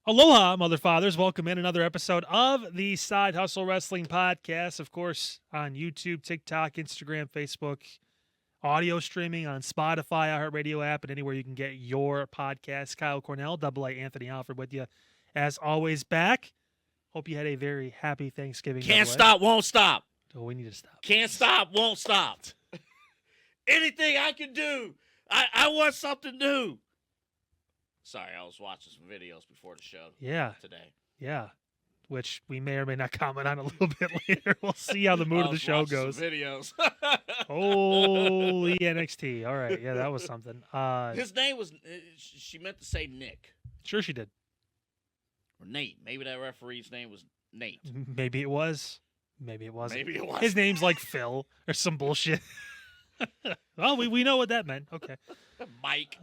Aloha, Mother Fathers. Welcome in another episode of the Side Hustle Wrestling Podcast. Of course, on YouTube, TikTok, Instagram, Facebook, audio streaming on Spotify, iHeartRadio app, and anywhere you can get your podcast. Kyle Cornell, Double A Anthony Alfred with you. As always, back. Hope you had a very happy Thanksgiving. Can't stop, won't stop. Oh, we need to stop. Can't stop, won't stop. Anything I can do. I want something new. Sorry, I was watching some videos before the show today. Yeah, which we may or may not comment on a little bit later. We'll see how the mood of the show goes. Some videos. Holy NXT. All right, yeah, that was something. His name was, she meant to say Nick. Sure she did. Or Nate. Maybe that referee's name was Nate. Maybe it was. Maybe it wasn't. Maybe it was. His name's like Phil or some bullshit. Well, we know what that meant. Okay. Mike.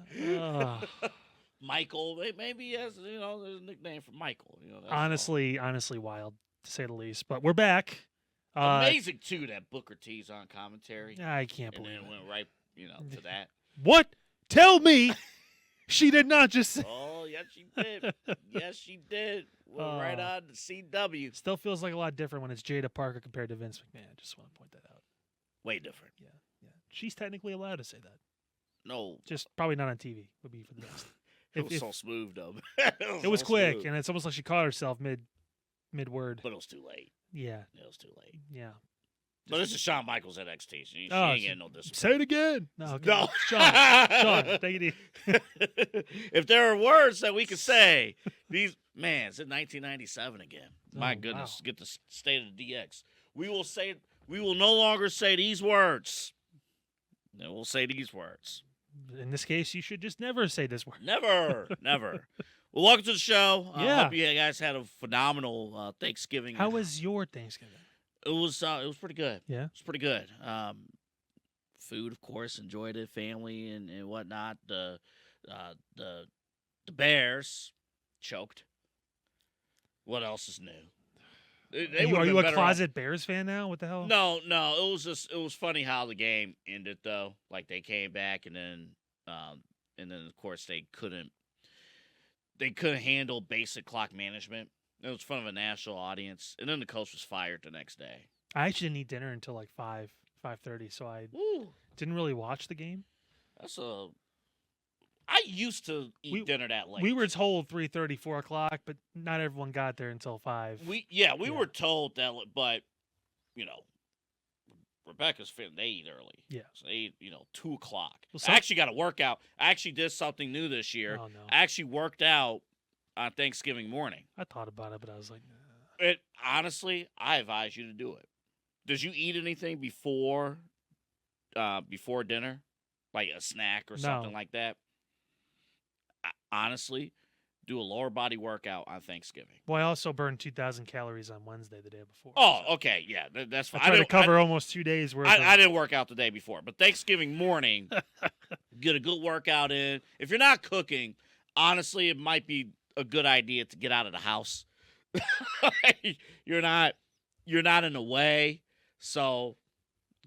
Michael, maybe he has, there's a nickname for Michael. Honestly wild, to say the least. But we're back. Amazing, too, that Booker T's on commentary. I can't believe it. And then went right, to that. What? Tell me she did not just say. Oh, yes, she did. Yes, she did. Went right on to CW. Still feels like a lot different when it's Jada Parker compared to Vince McMahon. I just want to point that out. Way different. Yeah. She's technically allowed to say that. No. Just probably not on TV would be for the best. It was so smooth, though. It was quick, and it's almost like she caught herself mid-word. But it was too late. Yeah. It was too late. Yeah. But this is Shawn Michaels NXT. She ain't getting no discipline. Say it again. No. Shawn, take it easy. If there are words that we could say, it's in 1997 again. My goodness. Wow. Get the state of the DX. We will no longer say these words. No, we'll say these words. In this case, you should just never say this word. Never. Well, welcome to the show. Yeah. I hope you guys had a phenomenal Thanksgiving. How was your Thanksgiving? It was pretty good. Yeah. It was pretty good. Food, of course, enjoyed it, family and whatnot. The Bears choked. What else is new? Are you a closet Bears fan now? What the hell? No. It was funny how the game ended though. Like they came back and then of course they couldn't handle basic clock management. It was in front of a national audience, and then the coach was fired the next day. I actually didn't eat dinner until like 5:30, so I didn't really watch the game. I used to eat dinner that late. We were told 3:30, 4 o'clock, but not everyone got there until 5. We were told that, but Rebecca's fit. They eat early. Yeah, so they eat 2 o'clock. Well, I actually got a workout. I actually did something new this year. Oh no! I actually worked out on Thanksgiving morning. I thought about it, but I was like, nah. Honestly, I advise you to do it. Did you eat anything before dinner, like a snack or something like that? Honestly, do a lower body workout on Thanksgiving. Well, I also burned 2,000 calories on Wednesday, the day before. Oh, okay, yeah, that's fine. I tried to cover almost 2 days worth. I didn't work out the day before, but Thanksgiving morning, get a good workout in. If you're not cooking, honestly, it might be a good idea to get out of the house. You're not in the way, so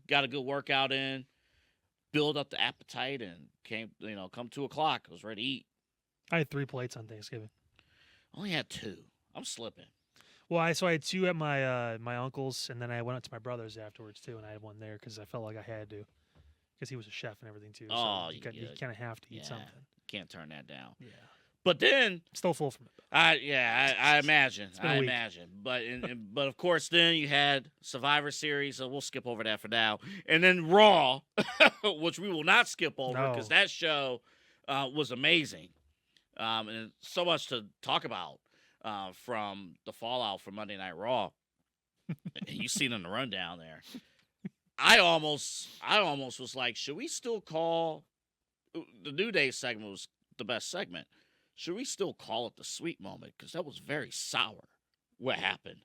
got a good workout in, build up the appetite, and come 2 o'clock, I was ready to eat. I had 3 plates on Thanksgiving. Only had 2. I'm slipping. Well, I had 2 at my uncle's, and then I went up to my brother's afterwards too, and I had 1 there because I felt like I had to, because he was a chef and everything too. Oh, so you kind of have to eat something. Can't turn that down. Yeah. But then still full from it. I imagine. I imagine. But but of course, then you had Survivor Series, so we'll skip over that for now. And then Raw, which we will not skip over because that show was amazing. And so much to talk about from the fallout from Monday Night Raw. You seen in the rundown there. I almost was like, should we still call the New Day segment was the best segment? Should we still call it the sweet moment? Because that was very sour. What happened?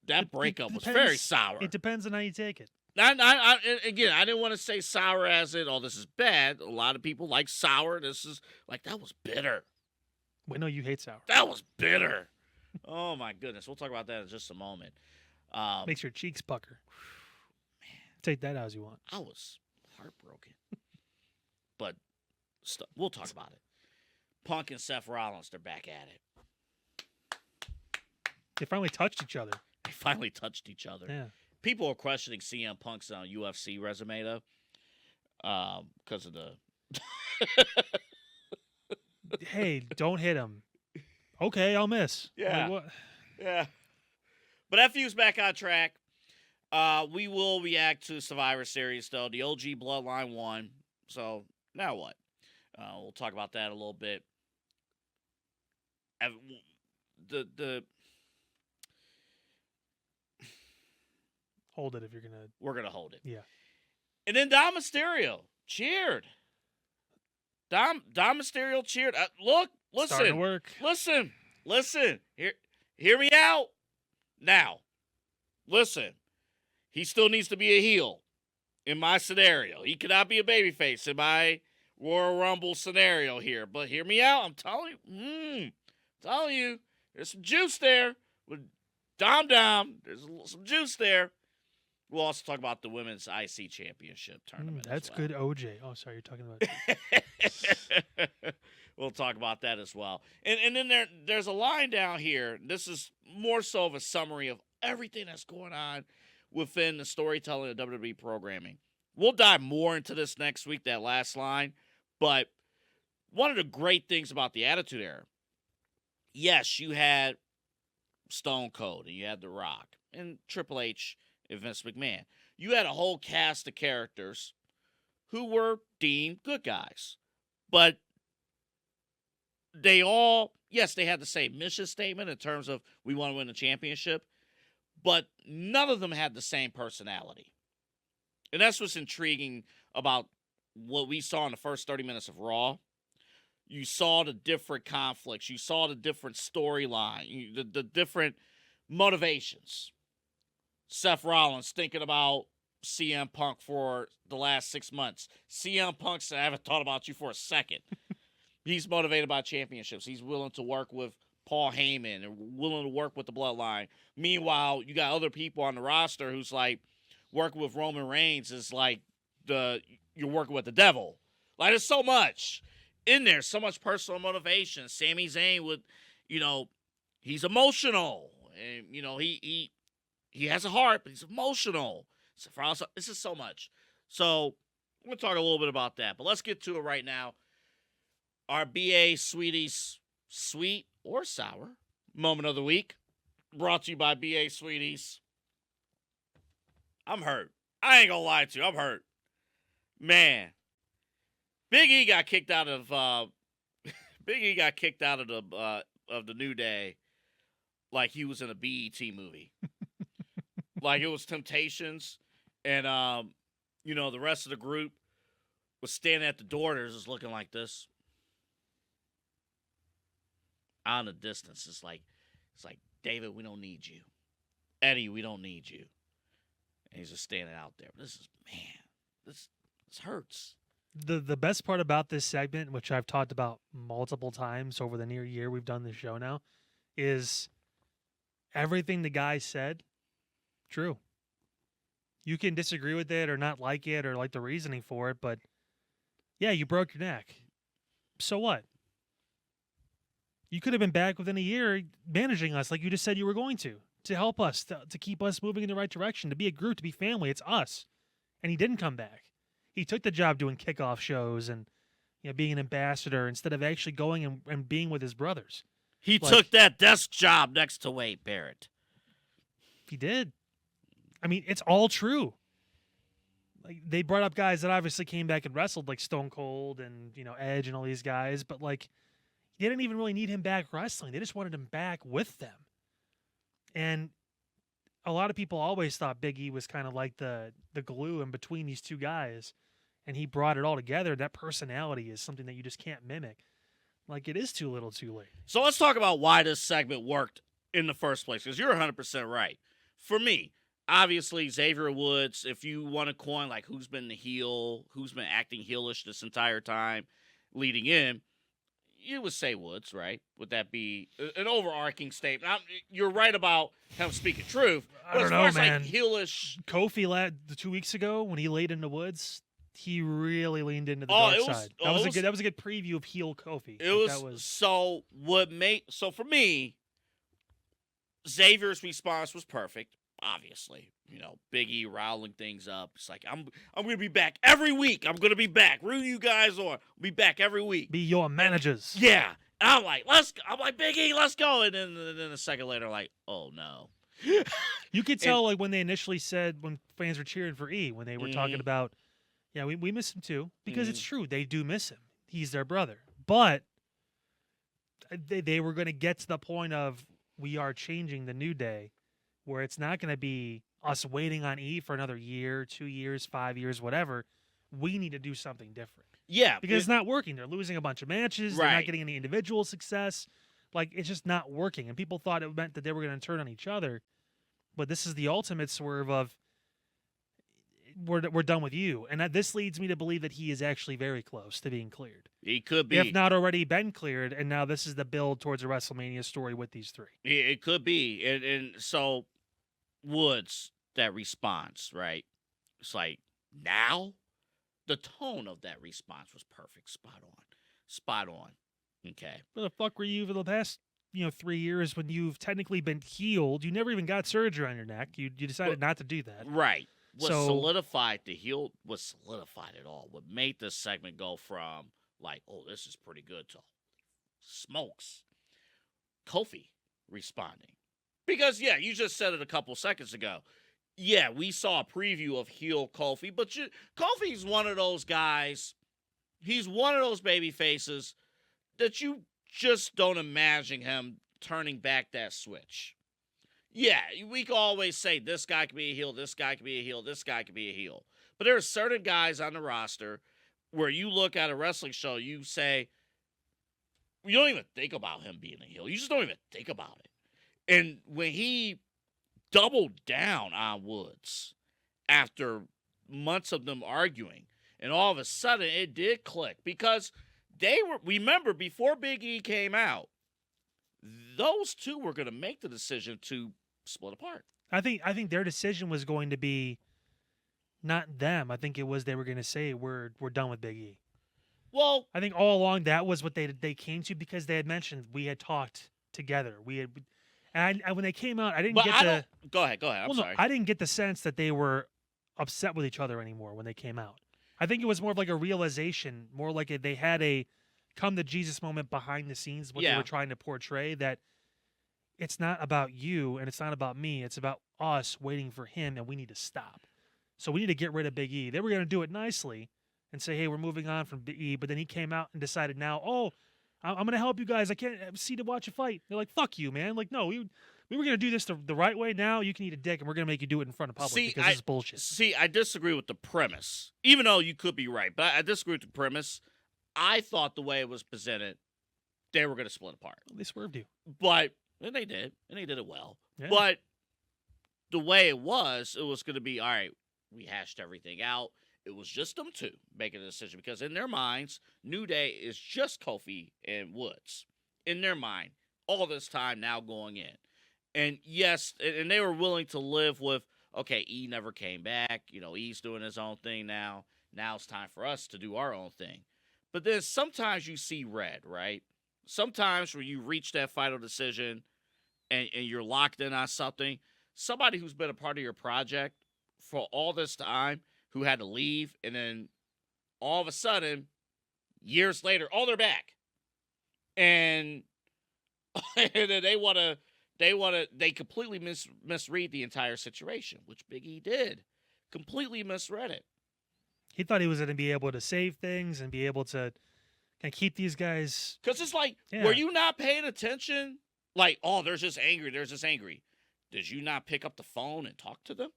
That breakup was very sour. It depends on how you take it. I didn't want to say sour as in, this is bad. A lot of people like sour. This is like, that was bitter. Wait, no, you hate sour. That was bitter. Oh, my goodness. We'll talk about that in just a moment. Makes your cheeks pucker. Man. Take that as you want. I was heartbroken. But we'll talk about it. Punk and Seth Rollins, they're back at it. They finally touched each other. They finally touched each other. Yeah. People are questioning CM Punk's UFC resume, though, because of the... Hey, don't hit him. Okay, I'll miss. Yeah. Like, what? Yeah. But FU's back on track. We will react to Survivor Series, though. The OG Bloodline won. So, now what? We'll talk about that a little bit. Hold it if you're going to... We're going to hold it. Yeah. And then Dom Mysterio cheered. Dom Mysterio cheered. Look, listen. Starting to work. Listen. Hear me out. Now, listen. He still needs to be a heel in my scenario. He cannot be a babyface in my Royal Rumble scenario here. But hear me out. I'm telling you, there's some juice there with Dom. There's some juice there. We'll also talk about the Women's IC Championship tournament. That's good, OJ. Oh, sorry, you're talking about... We'll talk about that as well. And then there's a line down here. This is more so of a summary of everything that's going on within the storytelling of WWE programming. We'll dive more into this next week, that last line. But one of the great things about the Attitude Era, yes, you had Stone Cold and you had The Rock and Triple H and Vince McMahon. You had a whole cast of characters who were deemed good guys. But they all, yes, they had the same mission statement in terms of we want to win the championship, but none of them had the same personality. And that's what's intriguing about what we saw in the first 30 minutes of Raw. You saw the different conflicts. You saw the different storyline, the different motivations. Seth Rollins thinking about CM Punk for the last 6 months. CM Punk said, I haven't thought about you for a second. He's motivated by championships. He's willing to work with Paul Heyman and willing to work with the Bloodline. Meanwhile, you got other people on the roster who's like, working with Roman Reigns is like you're working with the devil. Like, there's so much in there, so much personal motivation. Sami Zayn would, he's emotional. And, he has a heart, but he's emotional. This is so much. So, we're going to talk a little bit about that. But let's get to it right now. Our BA Sweeties sweet or sour moment of the week, brought to you by BA Sweeties. I'm hurt. I ain't gonna lie to you. I'm hurt. Man, Big E got kicked out of the New Day like he was in a BET movie. Like it was Temptations, and the rest of the group was standing at the door. They're just looking like this. Out in the distance, it's like, David, we don't need you. Eddie, we don't need you. And he's just standing out there. This hurts. The best part about this segment, which I've talked about multiple times over the near year we've done this show now, is everything the guy said, true. You can disagree with it or not like it or like the reasoning for it, but yeah, you broke your neck. So what? You could have been back within a year managing us like you just said you were going to help us, to keep us moving in the right direction, to be a group, to be family. It's us. And he didn't come back. He took the job doing kickoff shows and being an ambassador instead of actually going and being with his brothers. He took that desk job next to Wade Barrett. He did. I mean, it's all true. Like, they brought up guys that obviously came back and wrestled, like Stone Cold and Edge and all these guys, but they didn't even really need him back wrestling. They just wanted him back with them. And a lot of people always thought Big E was kind of like the glue in between these two guys, and he brought it all together. That personality is something that you just can't mimic. Like, it is too little too late. So let's talk about why this segment worked in the first place, because you're 100% right. For me, obviously, Xavier Woods, if you want to coin, like, who's been the heel, who's been acting heelish this entire time leading in, you would say Woods, right? Would that be an overarching statement? You're right about him speaking truth. I don't know, man. Like heelish, Kofi 2 weeks ago when he laid into Woods, he really leaned into the dark side. That was a good preview of heel Kofi. So for me, Xavier's response was perfect. Obviously, Big E riling things up. It's like I'm gonna be back every week. I'm gonna be back. Root you guys on. I'll be back every week. Be your managers. Yeah. And I'm like, let's go. I'm like, Big E, let's go. And then a second later, like, oh no. You could tell like when they initially said when fans were cheering for E when they were talking Mhm. about, yeah, we miss him too because it's Mhm. true they do miss him. He's their brother, but they were going to get to the point of we are changing the New Day, where it's not going to be us waiting on E for another year, 2 years, 5 years, whatever. We need to do something different. Yeah. Because it's not working. They're losing a bunch of matches. They're not Right. getting any individual success. Like, it's just not working. And people thought it meant that they were going to turn on each other. But this is the ultimate swerve of we're done with you. And this leads me to believe that he is actually very close to being cleared. He could be. If not already been cleared, and now this is the build towards a WrestleMania story with these three. It could be. And so Woods, that response, right? It's like, now? The tone of that response was perfect. Spot on. Okay. Where the fuck were you for the past 3 years when you've technically been healed? You never even got surgery on your neck. You decided not to do that. Right. What So- solidified it all. What made this segment go from like, oh, this is pretty good to smokes. Kofi responding. Because, yeah, you just said it a couple seconds ago. Yeah, we saw a preview of heel Kofi, but Kofi's one of those guys. He's one of those baby faces that you just don't imagine him turning back that switch. Yeah, we can always say this guy can be a heel, this guy can be a heel, this guy can be a heel. But there are certain guys on the roster where you look at a wrestling show, you say, you don't even think about him being a heel. You just don't even think about it. And when he doubled down on Woods after months of them arguing, and all of a sudden it did click because remember, before Big E came out, those two were going to make the decision to split apart. I think their decision was going to be not them. I think it was they were going to say we're done with Big E. Well, I think all along that was what they came to because they had mentioned we had talked together. And when they came out, I didn't get Go ahead. I'm sorry. I didn't get the sense that they were upset with each other anymore when they came out. I think it was more of like a realization, more like they had a come to Jesus moment behind the scenes, what they were trying to portray, that it's not about you and it's not about me. It's about us waiting for him, and we need to stop. So we need to get rid of Big E. They were going to do it nicely and say, hey, we're moving on from Big E. But then he came out and decided now, I'm going to help you guys. I can't see to watch a fight. They're like, fuck you, man. Like, no, we were going to do this the right way. Now you can eat a dick, and we're going to make you do it in front of public because this is bullshit. See, I disagree with the premise, even though you could be right. But I disagree with the premise. I thought the way it was presented, they were going to split apart. They swerved you. But, and they did. And they did it well. Yeah. But the way it was going to be, all right, we hashed everything out. It was just them two making a decision because in their minds, New Day is just Kofi and Woods. In their mind, all this time now going in. And yes, and they were willing to live with, okay, E never came back. E's doing his own thing now. Now it's time for us to do our own thing. But then sometimes you see red, right? Sometimes when you reach that final decision and you're locked in on something, somebody who's been a part of your project for all this time, who had to leave, and then all of a sudden, years later, they're back. And, and then they completely misread the entire situation, which Big E did. Completely misread it. He thought he was going to be able to save things and be able to kind of keep these guys. Because it's like, were you not paying attention? Like, there's this angry. Did you not pick up the phone and talk to them?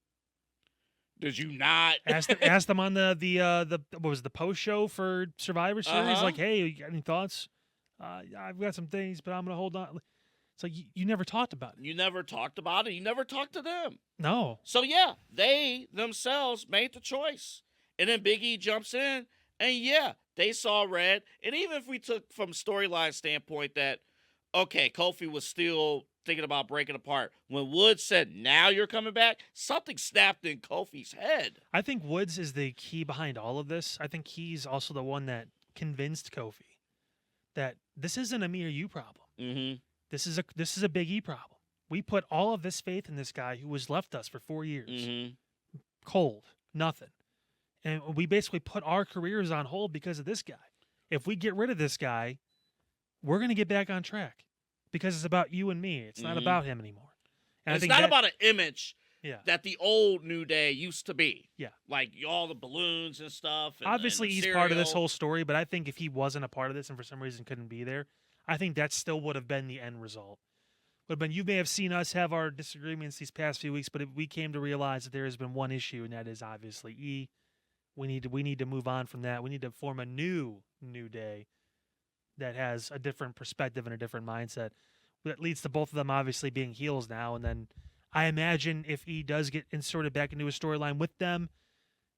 Did you not ask them on the what was the post show for Survivor Series? Like, hey, you got any thoughts? I've got some things, but I'm gonna hold on. It's like you never talked about it. You never talked about it. You never talked to them. No. So yeah, they themselves made the choice, and then Big E jumps in, and they saw red. And even if we took from storyline standpoint that, okay, Kofi was still thinking about breaking apart. When Woods said, now you're coming back, something snapped in Kofi's head. I think Woods is the key behind all of this. I think he's also the one that convinced Kofi that this isn't a me or you problem. Mm-hmm. This is a Big E problem. We put all of this faith in this guy who has left us for 4 years. Mm-hmm. Cold, nothing. And we basically put our careers on hold because of this guy. If we get rid of this guy, we're going to get back on track because it's about you and me. It's not about him anymore. And it's not about an image that the old New Day used to be. Yeah. Like all the balloons and stuff. And, obviously, and he's cereal. part of this whole story, but I think if he wasn't a part of this and for some reason couldn't be there, I think that still would have been the end result. But you may have seen us have our disagreements these past few weeks, but we came to realize that there has been one issue, and that is obviously E. We need to move on from that. We need to form a new Day that has a different perspective and a different mindset. That leads to both of them obviously being heels now. And then I imagine if E does get inserted back into a storyline with them,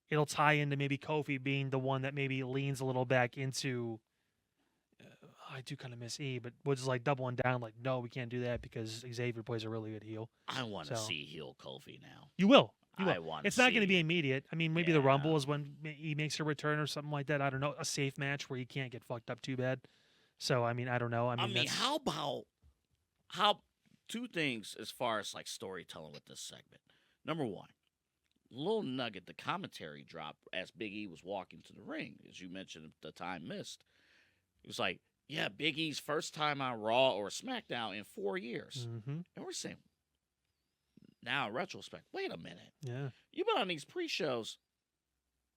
it'll tie into maybe Kofi being the one that maybe leans a little back into. I do kind of miss E, but was like doubling down, like, no, we can't do that because Xavier plays a really good heel. I want to see heel Kofi now. You will. It's not going to be immediate. I mean, maybe the Rumble is when he makes a return or something like that. I don't know. A safe match where he can't get fucked up too bad. So, I mean, I don't know. I mean how two things as far as like storytelling with this segment. Number one, little nugget, the commentary drop as Big E was walking to the ring, as you mentioned, the time missed. It was like, yeah, Big E's first time on Raw or SmackDown in 4 years. Mm-hmm. And we're saying, now in retrospect, wait a minute. Yeah. You've been on these pre-shows.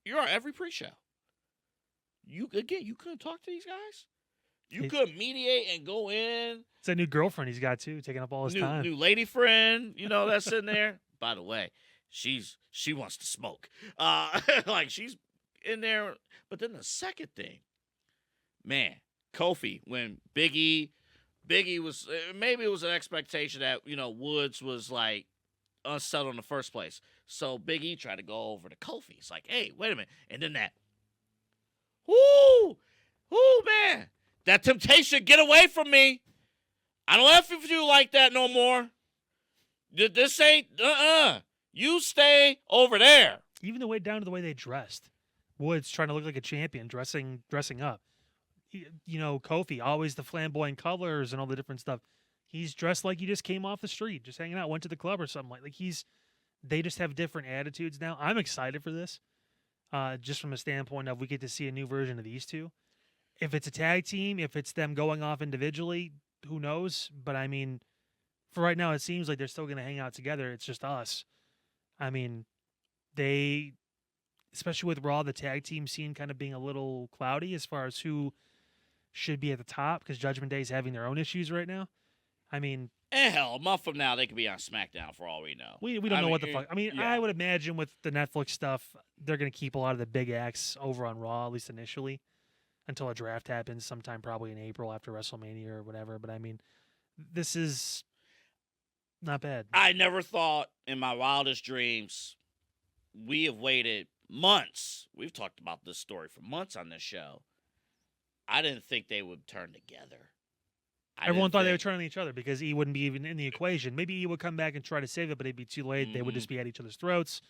You're on every pre-show. You couldn't talk to these guys? You couldn't mediate and go in? It's a new girlfriend he's got, too, taking up all his time. New lady friend, that's sitting there. By the way, she wants to smoke. Like, she's in there. But then the second thing, man, Kofi, when Big E was, maybe it was an expectation that, Woods was, like, unsettled in the first place. So Big E tried to go over to Kofi. It's like, hey, wait a minute. And then that, man, that temptation, get away from me. I don't have to do like that no more. This ain't, you stay over there. Even the way down to the way they dressed. Woods trying to look like a champion, dressing up. Kofi, always the flamboyant colors and all the different stuff. He's dressed like he just came off the street, just hanging out, went to the club or something. They just have different attitudes now. I'm excited for this, just from a standpoint of we get to see a new version of these two. If it's a tag team, if it's them going off individually, who knows? But, I mean, for right now, it seems like they're still going to hang out together. It's just us. I mean, especially with Raw, the tag team scene kind of being a little cloudy as far as who should be at the top because Judgment Day is having their own issues right now. I mean, hell, a month from now they could be on SmackDown for all we know. We don't know what the fuck. I mean, I would imagine with the Netflix stuff, they're going to keep a lot of the big acts over on Raw, at least initially, until a draft happens sometime probably in April after WrestleMania or whatever. But I mean, this is not bad. I never thought in my wildest dreams we have waited months. We've talked about this story for months on this show. I didn't think they would turn together. Everyone thought they would turn on each other because E wouldn't be even in the equation. Maybe E would come back and try to save it, but it'd be too late. They would just be at each other's throats.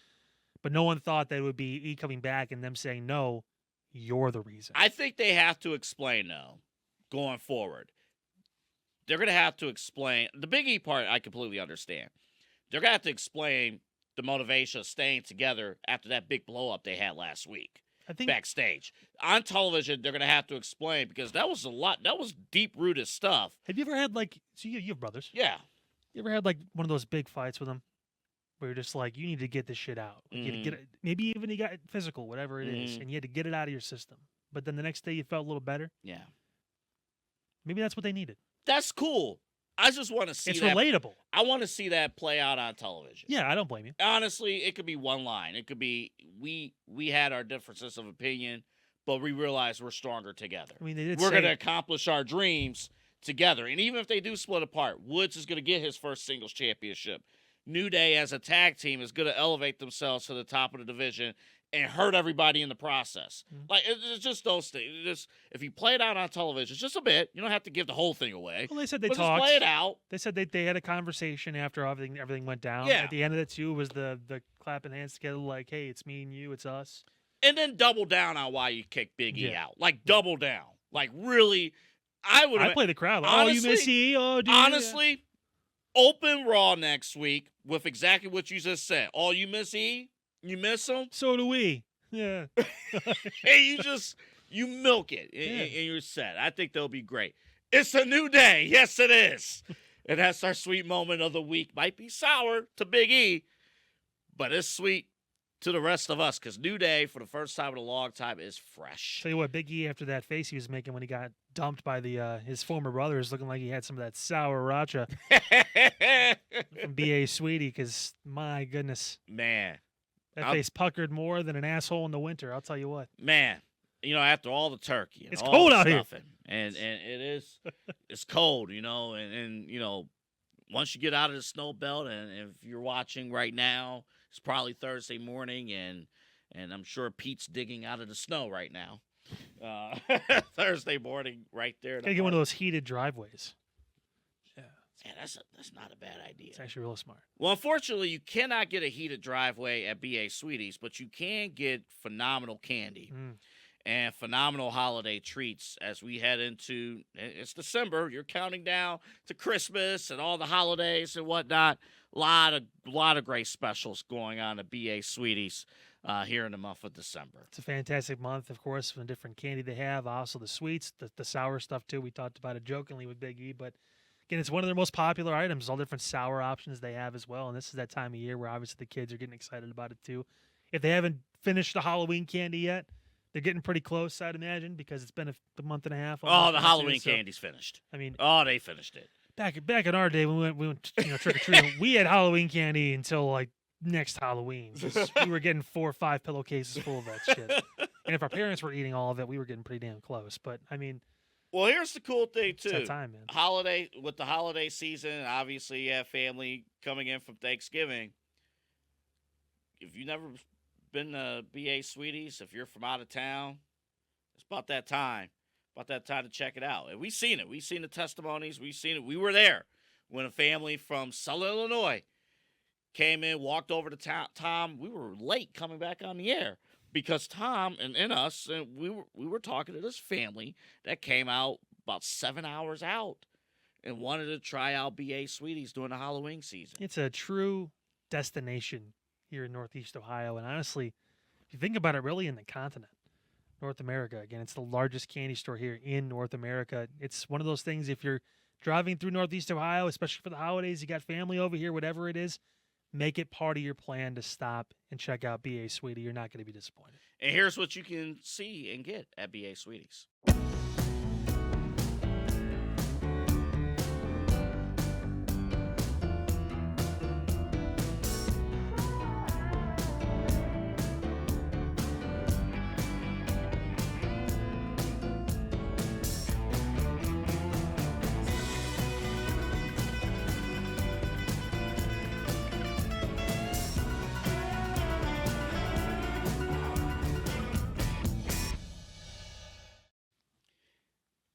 But no one thought that it would be E coming back and them saying, no, you're the reason. I think they have to explain, though, going forward. They're going to have to explain. The Big E part, I completely understand. They're going to have to explain the motivation of staying together after that big blow-up they had last week. I think backstage. On television, they're going to have to explain because that was a lot. That was deep-rooted stuff. Have you ever had, so you have brothers? Yeah. You ever had, one of those big fights with them where you're just like, you need to get this shit out. You had to get it, maybe even you got physical, whatever it is, and you had to get it out of your system. But then the next day you felt a little better? Yeah. Maybe that's what they needed. That's cool. I just want to see it's relatable. I want to see that play out on television. Yeah, I don't blame you. Honestly, it could be one line. It could be we had our differences of opinion, but we realized we're stronger together. I mean, we're going to accomplish our dreams together. And even if they do split apart, Woods is going to get his first singles championship. New Day as a tag team is going to elevate themselves to the top of the division and hurt everybody in the process. It's just those things. If you play it out on television, just a bit. You don't have to give the whole thing away. Well, they said they talked. Just play it out. They said they had a conversation after everything went down. Yeah. At the end of it, too, was the clapping hands together like, hey, it's me and you, it's us. And then double down on why you kicked Big E out. Double down. Really, I would have. I play the crowd. Honestly, you miss E? Oh, dude. Honestly, open Raw next week with exactly what you just said. Oh, you miss E? You miss him? So do we. Yeah. Hey, you milk it, and you're set. I think they'll be great. It's a new day. Yes, it is. And that's our sweet moment of the week. Might be sour to Big E, but it's sweet to the rest of us because New Day, for the first time in a long time, is fresh. Tell you what, Big E, after that face he was making when he got dumped by his former brothers, looking like he had some of that sour racha from B.A. Sweetie, because my goodness. Man. That face puckered more than an asshole in the winter, I'll tell you what. Man. After all the turkey and it's all cold the out stuffing, here. And it is, it's cold, and once you get out of the snow belt, and if you're watching right now, it's probably Thursday morning, and I'm sure Pete's digging out of the snow right now. Thursday morning, right there. Gotta get one of those heated driveways. Yeah, that's not a bad idea. It's actually real smart. Well, unfortunately, you cannot get a heated driveway at BA Sweeties, but you can get phenomenal candy. And phenomenal holiday treats as we head into, it's December, you're counting down to Christmas and all the holidays and whatnot. A lot of great specials going on at BA Sweeties here in the month of December. It's a fantastic month, of course, from the different candy they have. Also the sweets, the sour stuff too. We talked about it jokingly with Big E, but again, it's one of their most popular items, all different sour options they have as well. And this is that time of year where obviously the kids are getting excited about it too. If they haven't finished the Halloween candy yet, they're getting pretty close, I'd imagine, because it's been a month and a half. Oh, the Halloween candy's finished. I mean, they finished it. Back in our day, when we went trick or treating, we had Halloween candy until like next Halloween. We were getting 4 or 5 pillowcases full of that shit. And if our parents were eating all of it, we were getting pretty damn close. But I mean, well, here's the cool thing too. It's that time, man. With the holiday season, obviously you have family coming in from Thanksgiving. If you never been to BA Sweeties, if you're from out of town, it's about that time to check it out. And we've seen it. We've seen the testimonies. We've seen it. We were there when a family from Southern Illinois came in, walked over to Tom. We were late coming back on the air because Tom and us, and we were talking to this family that came out about 7 hours out and wanted to try out BA Sweeties during the Halloween season. It's a true destination here in Northeast Ohio. And honestly, if you think about it, really in the continent, North America, again, it's the largest candy store here in North America. It's one of those things, if you're driving through Northeast Ohio, especially for the holidays, you got family over here, whatever it is, make it part of your plan to stop and check out BA Sweetie. You're not going to be disappointed. And here's what you can see and get at BA Sweeties.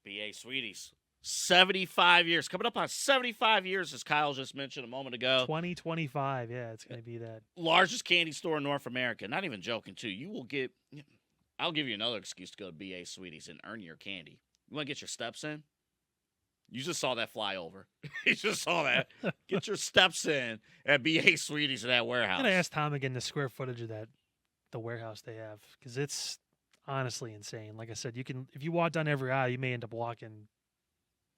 BA Sweeties. 75 years. Coming up on 75 years, as Kyle just mentioned a moment ago. 2025, yeah, it's going to be that. Largest candy store in North America. Not even joking, too. I'll give you another excuse to go to BA Sweeties and earn your candy. You want to get your steps in? You just saw that fly over. You just saw that. Get your steps in at BA Sweeties in that warehouse. I'm going to ask Tom again the square footage of the warehouse they have, because it's honestly insane. Like I said, if you walk down every aisle, you may end up walking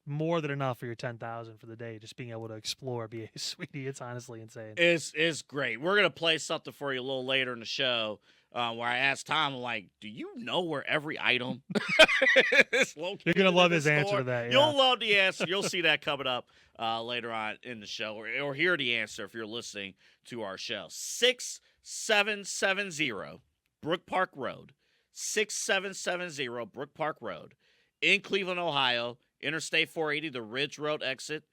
more than enough for your 10,000 for the day, just being able to explore BA Sweetie. It's honestly insane. It's great. We're going to play something for you a little later in the show where I asked Tom, I'm like, do you know where every item is located? You're going to love his answer to that. Yeah. You'll love the answer. You'll see that coming up later on in the show, or hear the answer if you're listening to our show. 6770 Brook Park Road. 6770 Brook Park Road in Cleveland, Ohio. Interstate 480, the Ridge Road exit,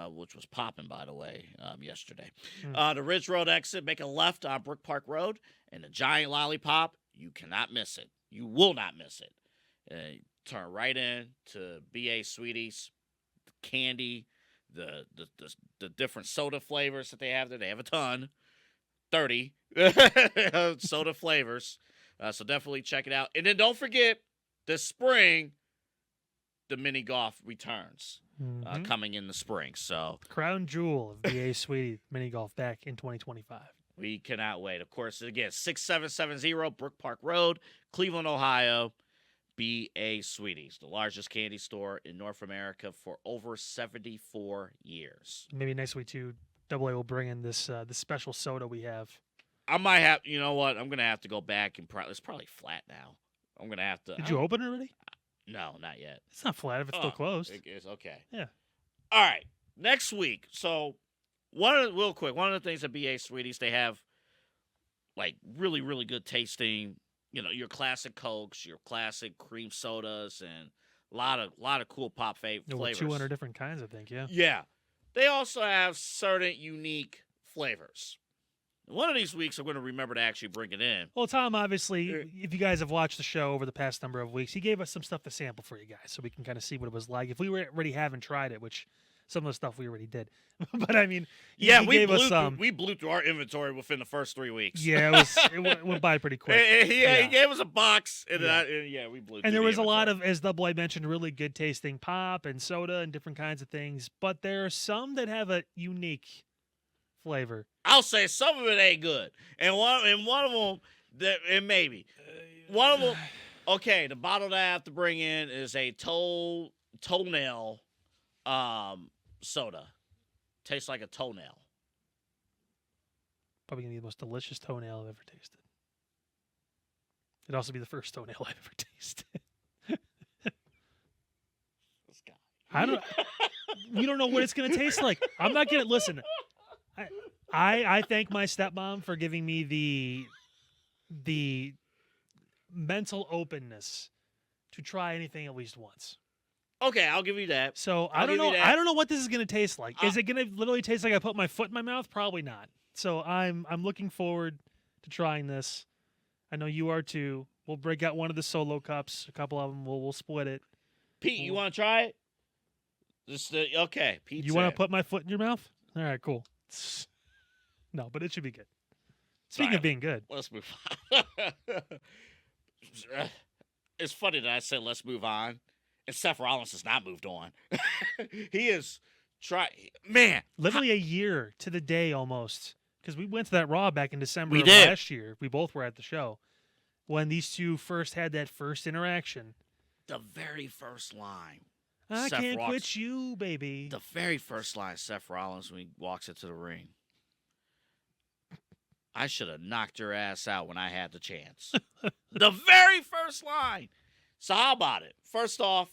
which was popping, by the way, yesterday. The Ridge Road exit, make a left on Brook Park Road, and the giant lollipop, you cannot miss it. You will not miss it. Turn right in to BA Sweeties, the candy, the different soda flavors that they have there. They have a ton, 30 soda flavors. So definitely check it out. And then don't forget, this spring, the mini golf returns coming in the spring. So crown jewel of BA Sweetie mini golf back in 2025. We cannot wait. Of course, again, 6770 Brook Park Road, Cleveland, Ohio. BA Sweeties, the largest candy store in North America for over 74 years. Maybe next week too, AA will bring in this special soda we have. I might have. You know what? I'm gonna have to go back and it's probably flat now. I'm gonna have to. Did you open it already? No, not yet. It's not flat if it's still closed. It is okay. Yeah. All right. Next week. So real quick, one of the things at BA Sweeties, they have like really, really good tasting. You know, your classic Cokes, your classic cream sodas, and a lot of cool pop flavors. 200 different kinds, I think, yeah. Yeah. They also have certain unique flavors. One of these weeks, I'm going to remember to actually bring it in. Well, Tom, obviously, if you guys have watched the show over the past number of weeks, he gave us some stuff to sample for you guys so we can kind of see what it was like. If we already haven't tried it, which some of the stuff we already did. But, I mean, he gave us some. We blew through our inventory within the first 3 weeks. Yeah, it went by pretty quick. He gave us a box, and we blew through. And there was a lot of, as Double A mentioned, really good tasting pop and soda and different kinds of things. But there are some that have a unique flavor. I'll say some of it ain't good, and one of them, and maybe one of them. Okay, the bottle that I have to bring in is a toenail soda. Tastes like a toenail. Probably gonna be the most delicious toenail I've ever tasted. It'd also be the first toenail I've ever tasted. This guy. We don't know what it's gonna taste like. I'm not gonna listen. I thank my stepmom for giving me the mental openness to try anything at least once. Okay, I'll give you that. So I don't know. I don't know what this is gonna taste like. Is it gonna literally taste like I put my foot in my mouth? Probably not. So I'm looking forward to trying this. I know you are too. We'll break out one of the solo cups. A couple of them. We'll split it. Pete, you want to try it? Okay, Pete. You want to put my foot in your mouth? All right, cool. No, but it should be good. Speaking of being good, let's move on. It's funny that I said let's move on. And Seth Rollins has not moved on. He is literally a year to the day almost. Because we went to that Raw back in December of did. Last year. We both were at the show. When these two first had that first interaction. The very first line. I can't quit you, baby. The very first line, Seth Rollins, when he walks into the ring. I should have knocked your ass out when I had the chance. The very first line. So how about it? First off,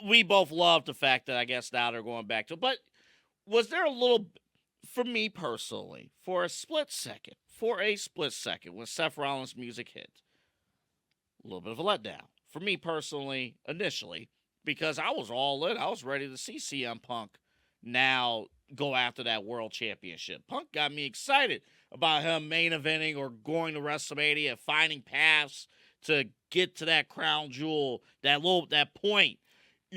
we both love the fact that I guess now they're going back to. But was there a little, for me personally, for a split second, when Seth Rollins' music hit, a little bit of a letdown. For me personally, initially, because I was all in. I was ready to see CM Punk now go after that world championship. Punk got me excited about him main eventing or going to WrestleMania, finding paths to get to that crown jewel, that point,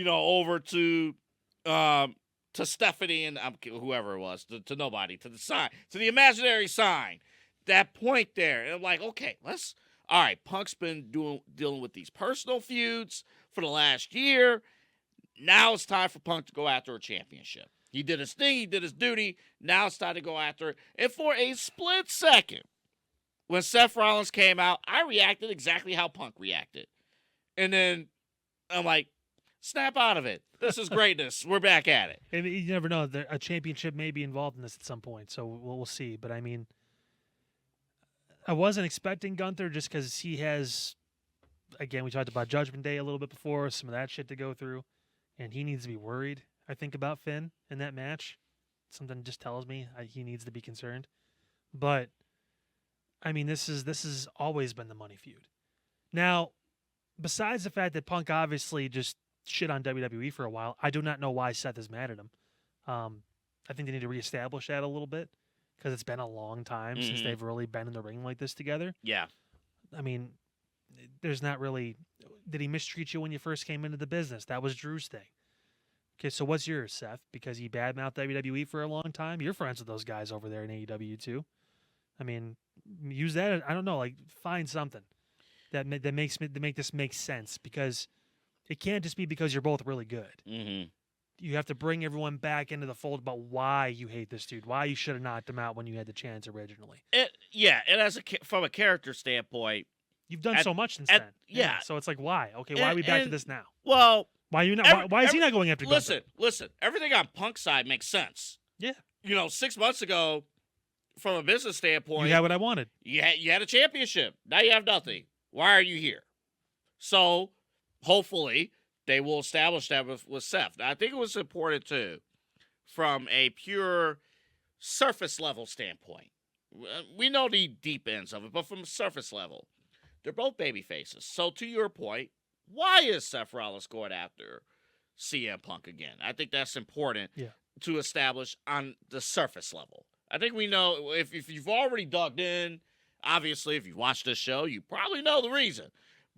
over to Stephanie and whoever it was, to nobody, to the sign, to the imaginary sign. That point there, and I'm like, okay, all right. Punk's been dealing with these personal feuds for the last year. Now it's time for Punk to go after a championship. He did his thing. He did his duty. Now it's time to go after it. And for a split second, when Seth Rollins came out, I reacted exactly how Punk reacted. And then I'm like, snap out of it. This is greatness. We're back at it. You never know. A championship may be involved in this at some point, so we'll see. But, I mean, I wasn't expecting Gunther just because he has, again, we talked about Judgment Day a little bit before, some of that shit to go through, and he needs to be worried, I think, about Finn in that match. Something just tells me he needs to be concerned. But, I mean, this has always been the money feud. Now, besides the fact that Punk obviously just shit on WWE for a while, I do not know why Seth is mad at him. I think they need to reestablish that a little bit because it's been a long time since they've really been in the ring like this together. Yeah. I mean, there's not really... Did he mistreat you when you first came into the business? That was Drew's thing. Okay, so what's yours, Seth? Because he badmouthed WWE for a long time? You're friends with those guys over there in AEW too. I mean, use that. I don't know. Like, find something. that make this make sense, because it can't just be because you're both really good. Mm-hmm. You have to bring everyone back into the fold about why you hate this dude, why you should have knocked him out when you had the chance originally. And from a character standpoint, you've done so much since then. Yeah. So it's like, why? Okay, why are we back to this now? Well, why are you not? Why is he not going after Gunther? Listen. Everything on Punk's side makes sense. Yeah. 6 months ago, from a business standpoint, you had what I wanted. You had a championship. Now you have nothing. Why are you here? So, hopefully, they will establish that with Seth. Now, I think it was important, too, from a pure surface level standpoint. We know the deep ends of it, but from a surface level, they're both baby faces. So, to your point, why is Seth Rollins going after CM Punk again? I think that's important to establish on the surface level. I think we know, if you've already dug in, obviously, if you've watched this show, you probably know the reason.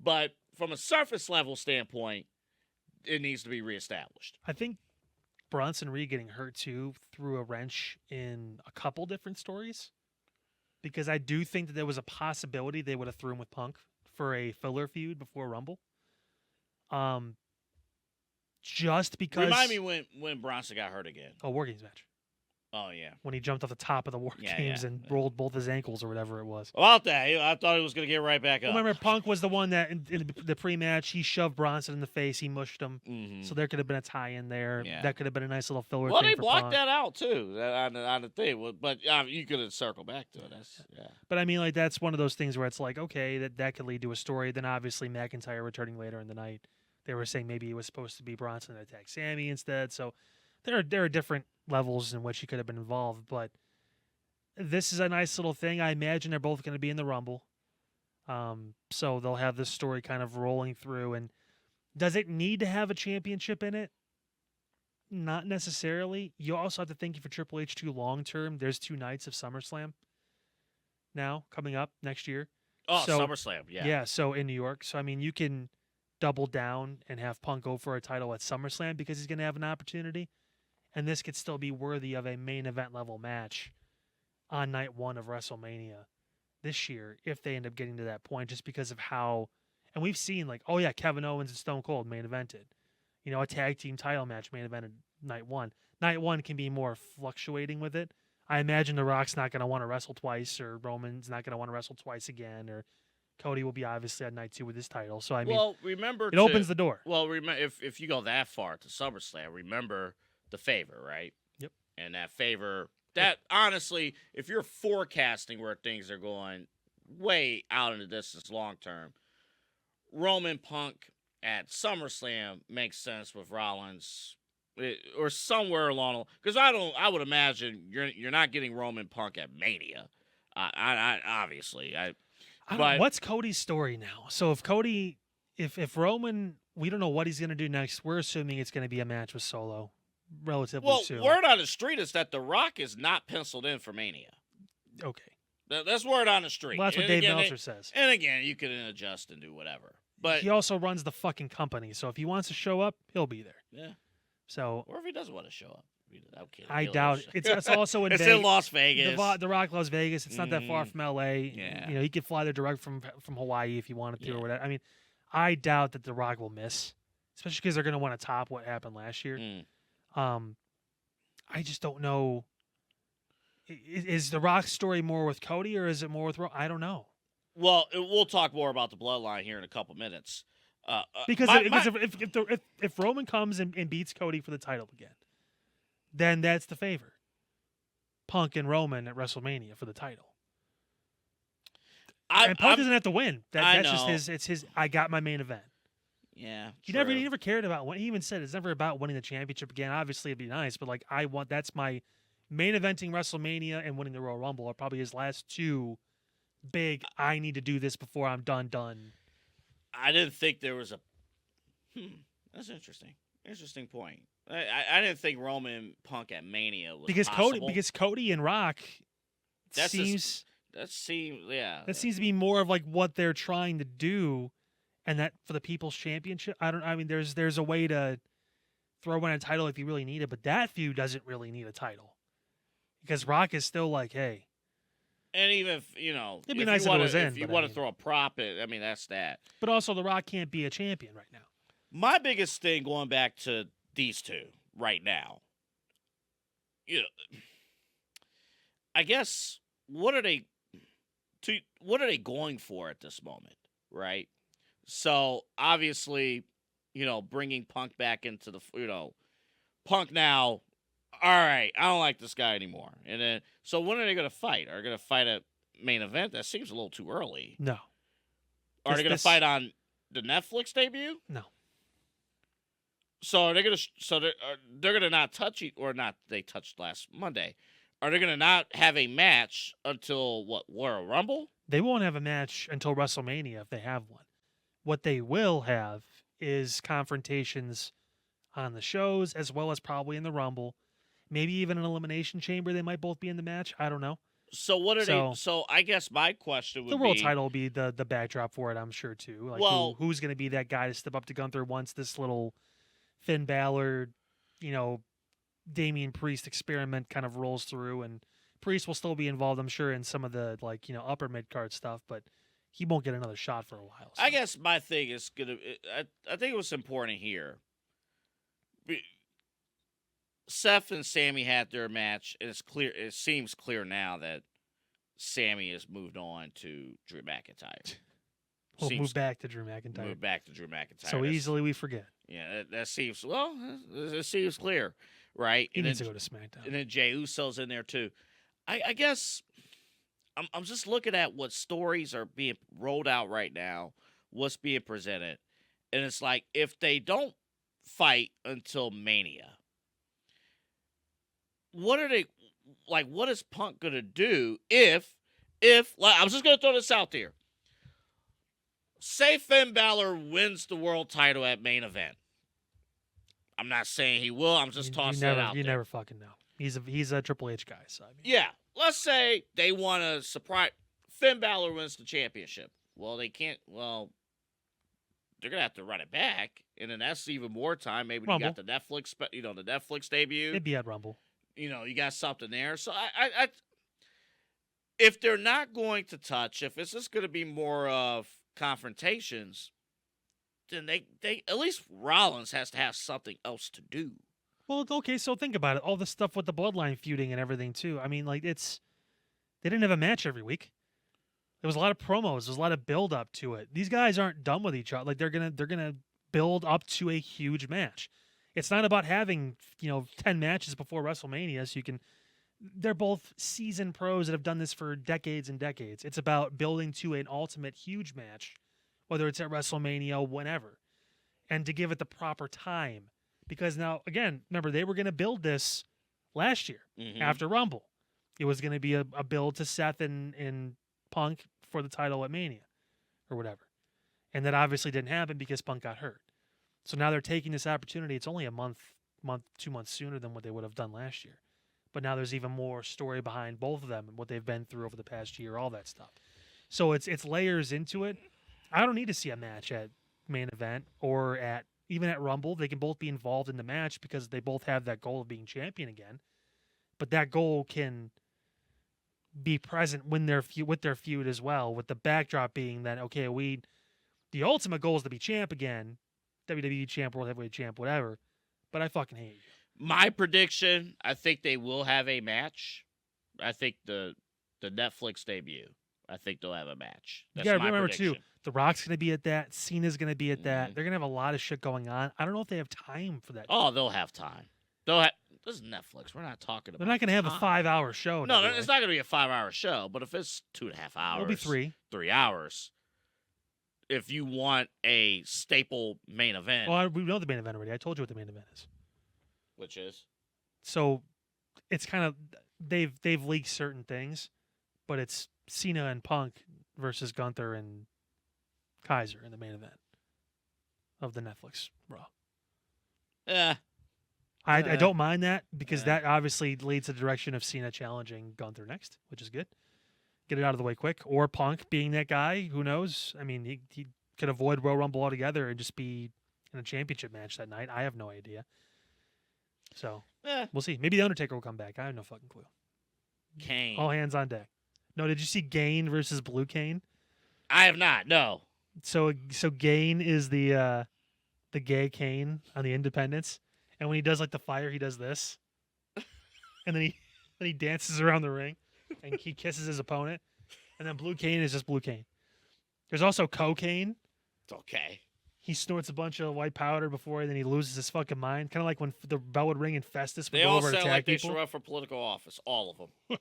But from a surface level standpoint, it needs to be reestablished. I think Bronson Reed getting hurt, too, threw a wrench in a couple different stories. Because I do think that there was a possibility they would have threw him with Punk for a filler feud before Rumble. Just because... Remind me when Bronson got hurt again. Oh, Wargames match. Oh, yeah. When he jumped off the top of the Wargames and rolled both his ankles or whatever it was. About that, I thought he was going to get right back up. Remember, Punk was the one that, in the pre-match, he shoved Bronson in the face. He mushed him. Mm-hmm. So there could have been a tie-in there. Yeah. That could have been a nice little filler thing they for blocked Punk. that out, too, on the thing. But you could have circled back to it. But, I mean, like, that's one of those things where it's like, okay, that could lead to a story. Then, obviously, McIntyre returning later in the night. They were saying maybe it was supposed to be Bronson that attacked Sammy instead. So there are different levels in which he could have been involved. But this is a nice little thing. I imagine they're both going to be in the Rumble. So they'll have this story kind of rolling through. And does it need to have a championship in it? Not necessarily. You also have to think for Triple H too long term. There's 2 nights of SummerSlam now coming up next year. Oh, so, SummerSlam, yeah. Yeah, so in New York. So, I mean, you can double down and have Punk go for a title at SummerSlam because he's going to have an opportunity. And this could still be worthy of a main event level match on night 1 of WrestleMania this year if they end up getting to that point, just because of how, and we've seen like, oh yeah, Kevin Owens and Stone Cold main evented. A tag team title match main evented night 1. Night 1 can be more fluctuating with it. I imagine The Rock's not going to want to wrestle twice, or Roman's not going to want to wrestle twice again, or Cody will be obviously on night 2 with his title. So, I mean, it opens the door. Well, remember, if you go that far to SummerSlam, remember the favor, right? Yep. And that favor, honestly, if you're forecasting where things are going way out in the distance long term, Roman Punk at SummerSlam makes sense with Rollins or somewhere along, because I would imagine you're not getting Roman Punk at Mania. Obviously. What's Cody's story now? So if Roman, we don't know what he's going to do next. We're assuming it's going to be a match with Solo relatively soon. Well, word on the street is that The Rock is not penciled in for Mania. Okay. That's word on the street. Well, that's what Dave Meltzer says. And again, you can adjust and do whatever. But he also runs the fucking company, so if he wants to show up, he'll be there. Yeah. So, or if he doesn't want to show up. I doubt it. It's also in it's Vegas. in Las Vegas. The Rock loves Vegas. It's not that far from L.A. Yeah. He could fly there direct from Hawaii if he wanted to or whatever. I mean, I doubt that The Rock will miss, especially because they're going to want to top what happened last year. I just don't know. Is The Rock's story more with Cody or is it more with I don't know. Well, we'll talk more about the Bloodline here in a couple minutes. Because if Roman comes and beats Cody for the title again, then that's the favor. Punk and Roman at WrestleMania for the title. And Punk doesn't have to win. That's just his. I got my main event. Yeah, he never cared about what he even said. It's never about winning the championship again. Obviously, it'd be nice, but that's my main eventing WrestleMania and winning the Royal Rumble are probably his last 2 big. I need to do this before I'm done. I didn't think there was a. That's interesting. Interesting point. I didn't think Roman Punk at Mania was possible. Because Cody and Rock. That seems to be more of like what they're trying to do, and that for the People's Championship. There's a way to throw in a title if you really need it, but that feud doesn't really need a title because Rock is still like, hey. And even if, It'd be nice if it was in. If you want to throw a prop, that's that. But also, The Rock can't be a champion right now. My biggest thing going back to these two right now, I guess what are they going for at this moment, right? So obviously, bringing Punk back into the, Punk now. All right, I don't like this guy anymore. And then, so when are they going to fight? Are they going to fight at main event? That seems a little too early. No. Are they going to fight on the Netflix debut? No. So are they going to? So they're going to not touch it, or not? They touched last Monday. Are they going to not have a match until what? Royal Rumble? They won't have a match until WrestleMania if they have one. What they will have is confrontations on the shows, as well as probably in the Rumble. Maybe even an Elimination Chamber. They might both be in the match. I don't know. So what are they? So I guess my question would be... The world title will be the backdrop for it, I'm sure, too. Like, who's going to be that guy to step up to Gunther once this little Finn Balor, Damian Priest experiment kind of rolls through, and Priest will still be involved, I'm sure, in some of the upper mid card stuff, but he won't get another shot for a while. So. I guess my thing is I think it was important here. Seth and Sammy had their match, and it's clear. It seems clear now that Sammy has moved on to Drew McIntyre. Move back to Drew McIntyre. Move back to Drew McIntyre. So easily we forget. Yeah, that seems it seems clear, right? He needs to go to SmackDown. And then Jey Uso's in there too. I guess I'm just looking at what stories are being rolled out right now, what's being presented, and it's like if they don't fight until Mania. What are they like? What is Punk gonna do if I'm just gonna throw this out there? Say Finn Balor wins the world title at main event. I'm not saying he will. I'm just tossing it out there. You never fucking know. He's a Triple H guy. So yeah. Let's say they want to surprise Finn Balor wins the championship. Well, they can't. Well, they're gonna have to run it back, and then that's even more time. Maybe you got the Netflix, the Netflix debut. It'd be at Rumble. You got something there. So I if they're not going to touch, if it's just going to be more of confrontations, then they at least Rollins has to have something else to do. Well, okay, so think about it. All the stuff with the Bloodline feuding and everything too. I mean, they didn't have a match every week. There was a lot of promos. There was a lot of build up to it. These guys aren't done with each other. Like they're gonna build up to a huge match. It's not about having 10 matches before WrestleMania. So they're both seasoned pros that have done this for decades and decades. It's about building to an ultimate huge match, whether it's at WrestleMania, whenever, and to give it the proper time. Because now, again, remember, they were going to build this last year after Rumble. It was going to be a build to Seth and Punk for the title at Mania or whatever. And that obviously didn't happen because Punk got hurt. So now they're taking this opportunity. It's only a month, 2 months sooner than what they would have done last year. But now there's even more story behind both of them and what they've been through over the past year, all that stuff. So it's layers into it. I don't need to see a match at main event or even at Rumble. They can both be involved in the match because they both have that goal of being champion again. But that goal can be present with their feud as well, with the backdrop being that, okay, the ultimate goal is to be champ again, WWE champ, World Heavyweight champ, whatever. But I fucking hate you. My prediction, I think they will have a match. I think the Netflix debut, I think they'll have a match. That's you gotta my remember prediction. too, The Rock's gonna be at that. Cena's gonna be at that. They're gonna have a lot of shit going on. I don't know if they have time for that. Oh, they'll have time. This is Netflix. We're not talking about. They're not gonna have a 5-hour show. No, it's not gonna be a 5-hour show. But if it's 2.5 hours, it'll be 3. 3 hours. If you want a staple main event, well, we know the main event already. I told you what the main event is. Which is? So it's kind of they've leaked certain things, but it's Cena and Punk versus Gunther and Kaiser in the main event of the Netflix Raw. Yeah. I don't mind that because that obviously leads to the direction of Cena challenging Gunther next, which is good. Get it out of the way quick. Or Punk being that guy. Who knows? I mean, he could avoid Royal Rumble altogether and just be in a championship match that night. I have no idea. So, we'll see. Maybe The Undertaker will come back. I have no fucking clue. Kane. All hands on deck. No, did you see Gain versus Blue Cane? I have not. No. So Gain is the gay Kane on the Independents, and when he does like the fire, he does this, and then he dances around the ring, and he kisses his opponent, and then Blue Cane is just Blue Cane. There's also Cocaine. It's okay. He snorts a bunch of white powder before, and then he loses his fucking mind. Kind of like when the bell would ring and Festus would They go all over to sound attack like they people. should run for political office. All of them.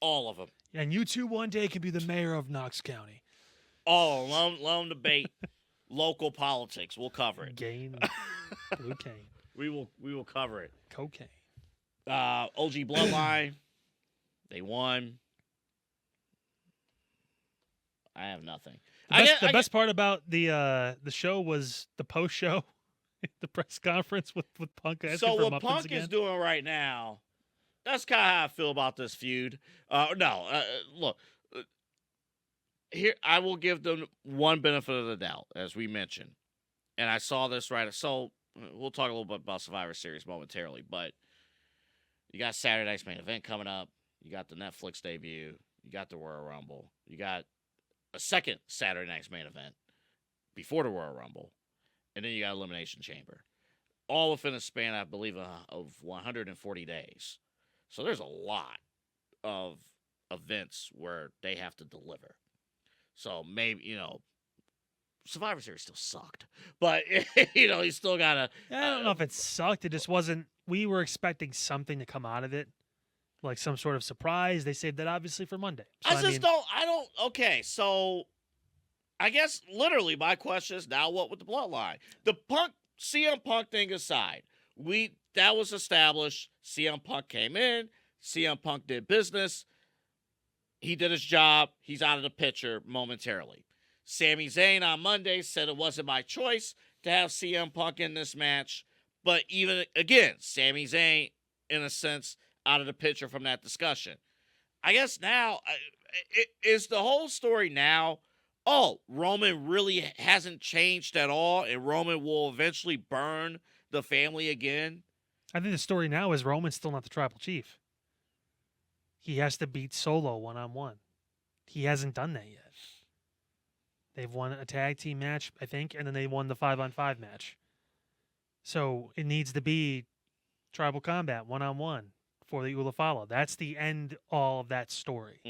All of them. And you two one day can be the mayor of Knox County. Oh, let them debate local politics. We'll cover it. Gain, Blue Cane. We will cover it. Cocaine. OG Bloodline. They won. I have nothing. The best part about the show was the post show, the press conference with Punk asking so for what muffins Punk again. is doing right now, that's kind of how I feel about this feud. Look, here I will give them one benefit of the doubt, as we mentioned, and I saw this right. So we'll talk a little bit about Survivor Series momentarily, but you got Saturday night's main event coming up. You got the Netflix debut. You got the Royal Rumble. You got a second Saturday night's main event before the Royal Rumble, and then you got Elimination Chamber, all within a span, I believe, of 140 days. So there's a lot of events where they have to deliver. So maybe, Survivor Series still sucked, but you still gotta. I don't know if it sucked. It just wasn't. We were expecting something to come out of it, like some sort of surprise. They saved that obviously for Monday. So, Okay, so I guess literally my question is now what with the Bloodline? The CM Punk thing aside, that was established. CM Punk came in. CM Punk did business. He did his job. He's out of the picture momentarily. Sami Zayn on Monday said it wasn't my choice to have CM Punk in this match. But even, again, Sami Zayn, in a sense, out of the picture from that discussion. I guess now, is the whole story now, Roman really hasn't changed at all, and Roman will eventually burn the family again? I think the story now is Roman's still not the tribal chief. He has to beat Solo one-on-one. He hasn't done that yet. They've won a tag team match, I think, and then they won the 5-on-5 match. So it needs to be tribal combat, one-on-one, for the Ulafala. That's the end all of that story.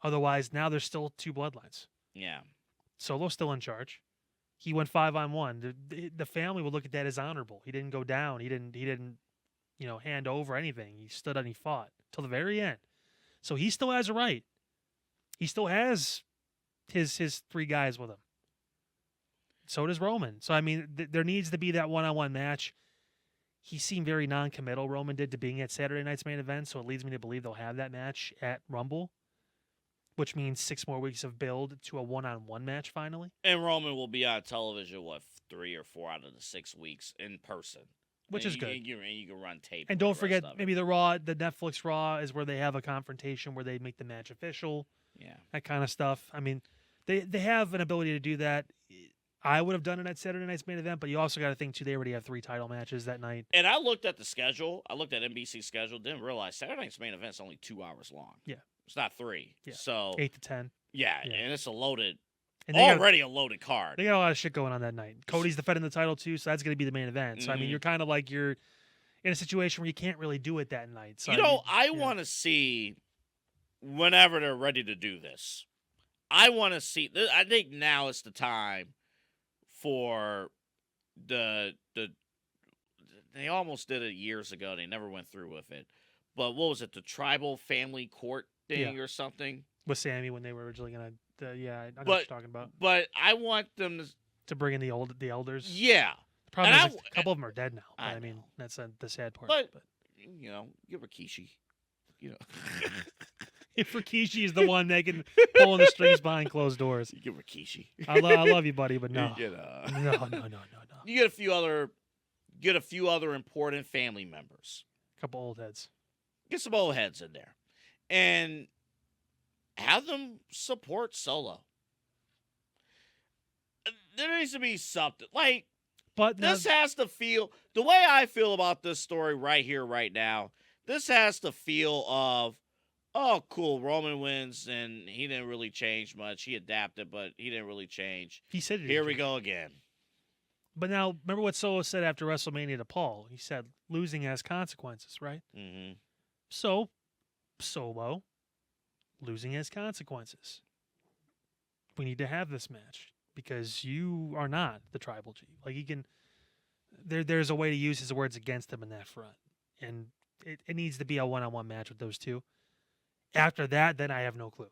Otherwise, now there's still two bloodlines. Yeah. Solo's still in charge. He went 5-on-1. The family would look at that as honorable. He didn't go down. He didn't hand over anything. He stood and he fought till the very end. So he still has a right. He still has his three guys with him. So does Roman. So, I mean, there needs to be that one-on-one match. He seemed very non-committal, Roman did, to being at Saturday night's main event, so it leads me to believe they'll have that match at Rumble, which means 6 more weeks of build to a one-on-one match finally. And Roman will be on television, 3 or 4 out of the 6 weeks in person. Which is good. And you can run tape. And don't forget, maybe the Netflix Raw is where they have a confrontation where they make the match official. Yeah. That kind of stuff. I mean, they have an ability to do that. I would have done it at Saturday night's main event, but you also got to think, too, they already have 3 title matches that night. And I looked at the schedule. I looked at NBC's schedule. Didn't realize Saturday night's main event's only 2 hours long. Yeah. It's not 3. Yeah. So 8 to 10. Yeah, and it's a loaded, and a loaded card. They got a lot of shit going on that night. Cody's defending the title, too, so that's going to be the main event. So, I mean, you're kind of like you're in a situation where you can't really do it that night. So, I want to see whenever they're ready to do this. I want to see. I think now is the time for the. They almost did it years ago. They never went through with it. But what was it? The tribal family court thing or something with Sammy when they were originally gonna. I know what you're talking about. But I want them to bring in the elders. Yeah. The problem is a couple of them are dead now. I mean, that's the sad part. But give Rikishi. If Rikishi is the one making pulling the strings behind closed doors, you give Rikishi. I love you, buddy, but no. No. You get a few other important family members. A couple old heads. Get some old heads in there, and have them support Solo. There needs to be something like. But this has to feel the way I feel about this story right here, right now. This has to feel of oh, cool, Roman wins, and he didn't really change much. He adapted, but he didn't really change. He said it. Here we go again. But now, remember what Solo said after WrestleMania to Paul? He said, losing has consequences, right? Mm-hmm. So, Solo, losing has consequences. We need to have this match because you are not the Tribal Chief. Like, he can... There's a way to use his words against him in that front. And it needs to be a one-on-one match with those two. After that, then I have no clue.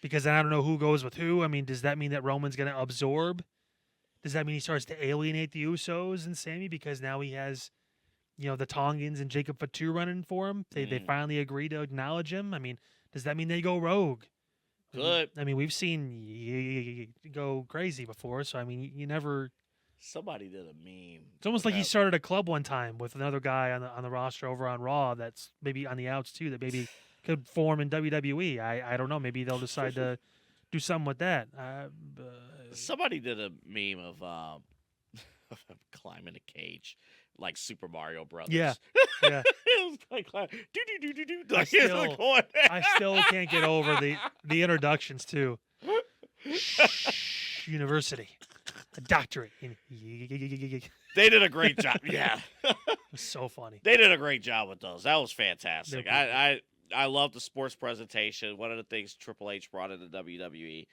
Because then I don't know who goes with who. I mean, does that mean that Roman's going to absorb? Does that mean he starts to alienate the Usos and Sammy because now he has, the Tongans and Jacob Fatu running for him? They finally agree to acknowledge him. I mean, does that mean they go rogue? Good. I mean, we've seen you go crazy before, so I mean, you never. Somebody did a meme. It's almost like he started a club one time with another guy on the roster over on Raw that's maybe on the outs too that maybe could form in WWE. I don't know. Maybe they'll decide to do something with that. Somebody did a meme of climbing a cage like Super Mario Brothers. Yeah. Yeah. It was like I still can't get over the introductions too. University, a doctorate. They did a great job. Yeah. It was so funny. They did a great job with those. That was fantastic. I love the sports presentation. One of the things Triple H brought into WWE.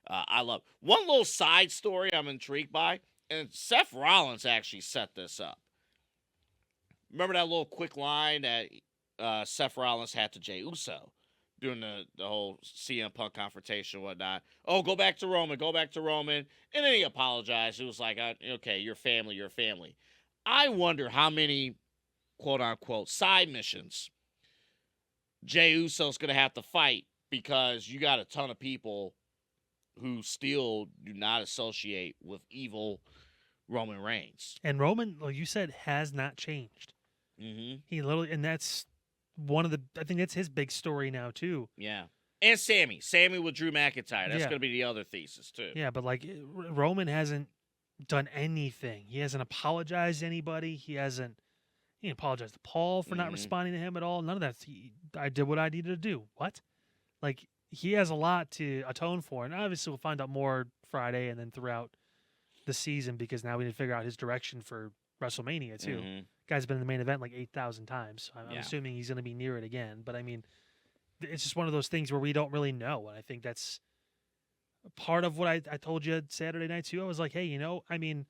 I love one little side story I'm intrigued by, and Seth Rollins actually set this up. Remember that little quick line that Seth Rollins had to Jey Uso during the whole CM Punk confrontation and whatnot? Oh, go back to Roman. And then he apologized. It was like, okay, you're family. I wonder how many, quote-unquote, side missions Jey Uso's going to have to fight because you got a ton of people who still do not associate with evil Roman Reigns. And Roman, like you said, has not changed. Mm-hmm. He literally, and that's I think that's his big story now too. Yeah. And Sammy with Drew McIntyre. That's going to be the other thesis too. Yeah, but like Roman hasn't done anything. He hasn't apologized to anybody. He didn't apologize to Paul for not responding to him at all. None of that. I did what I needed to do. What? Like, he has a lot to atone for. And obviously we'll find out more Friday and then throughout the season because now we need to figure out his direction for WrestleMania too. Mm-hmm. Guy's been in the main event like 8,000 times. I'm assuming he's going to be near it again. But I mean, it's just one of those things where we don't really know. And I think that's part of what I told you Saturday night too. I was like, hey, I mean,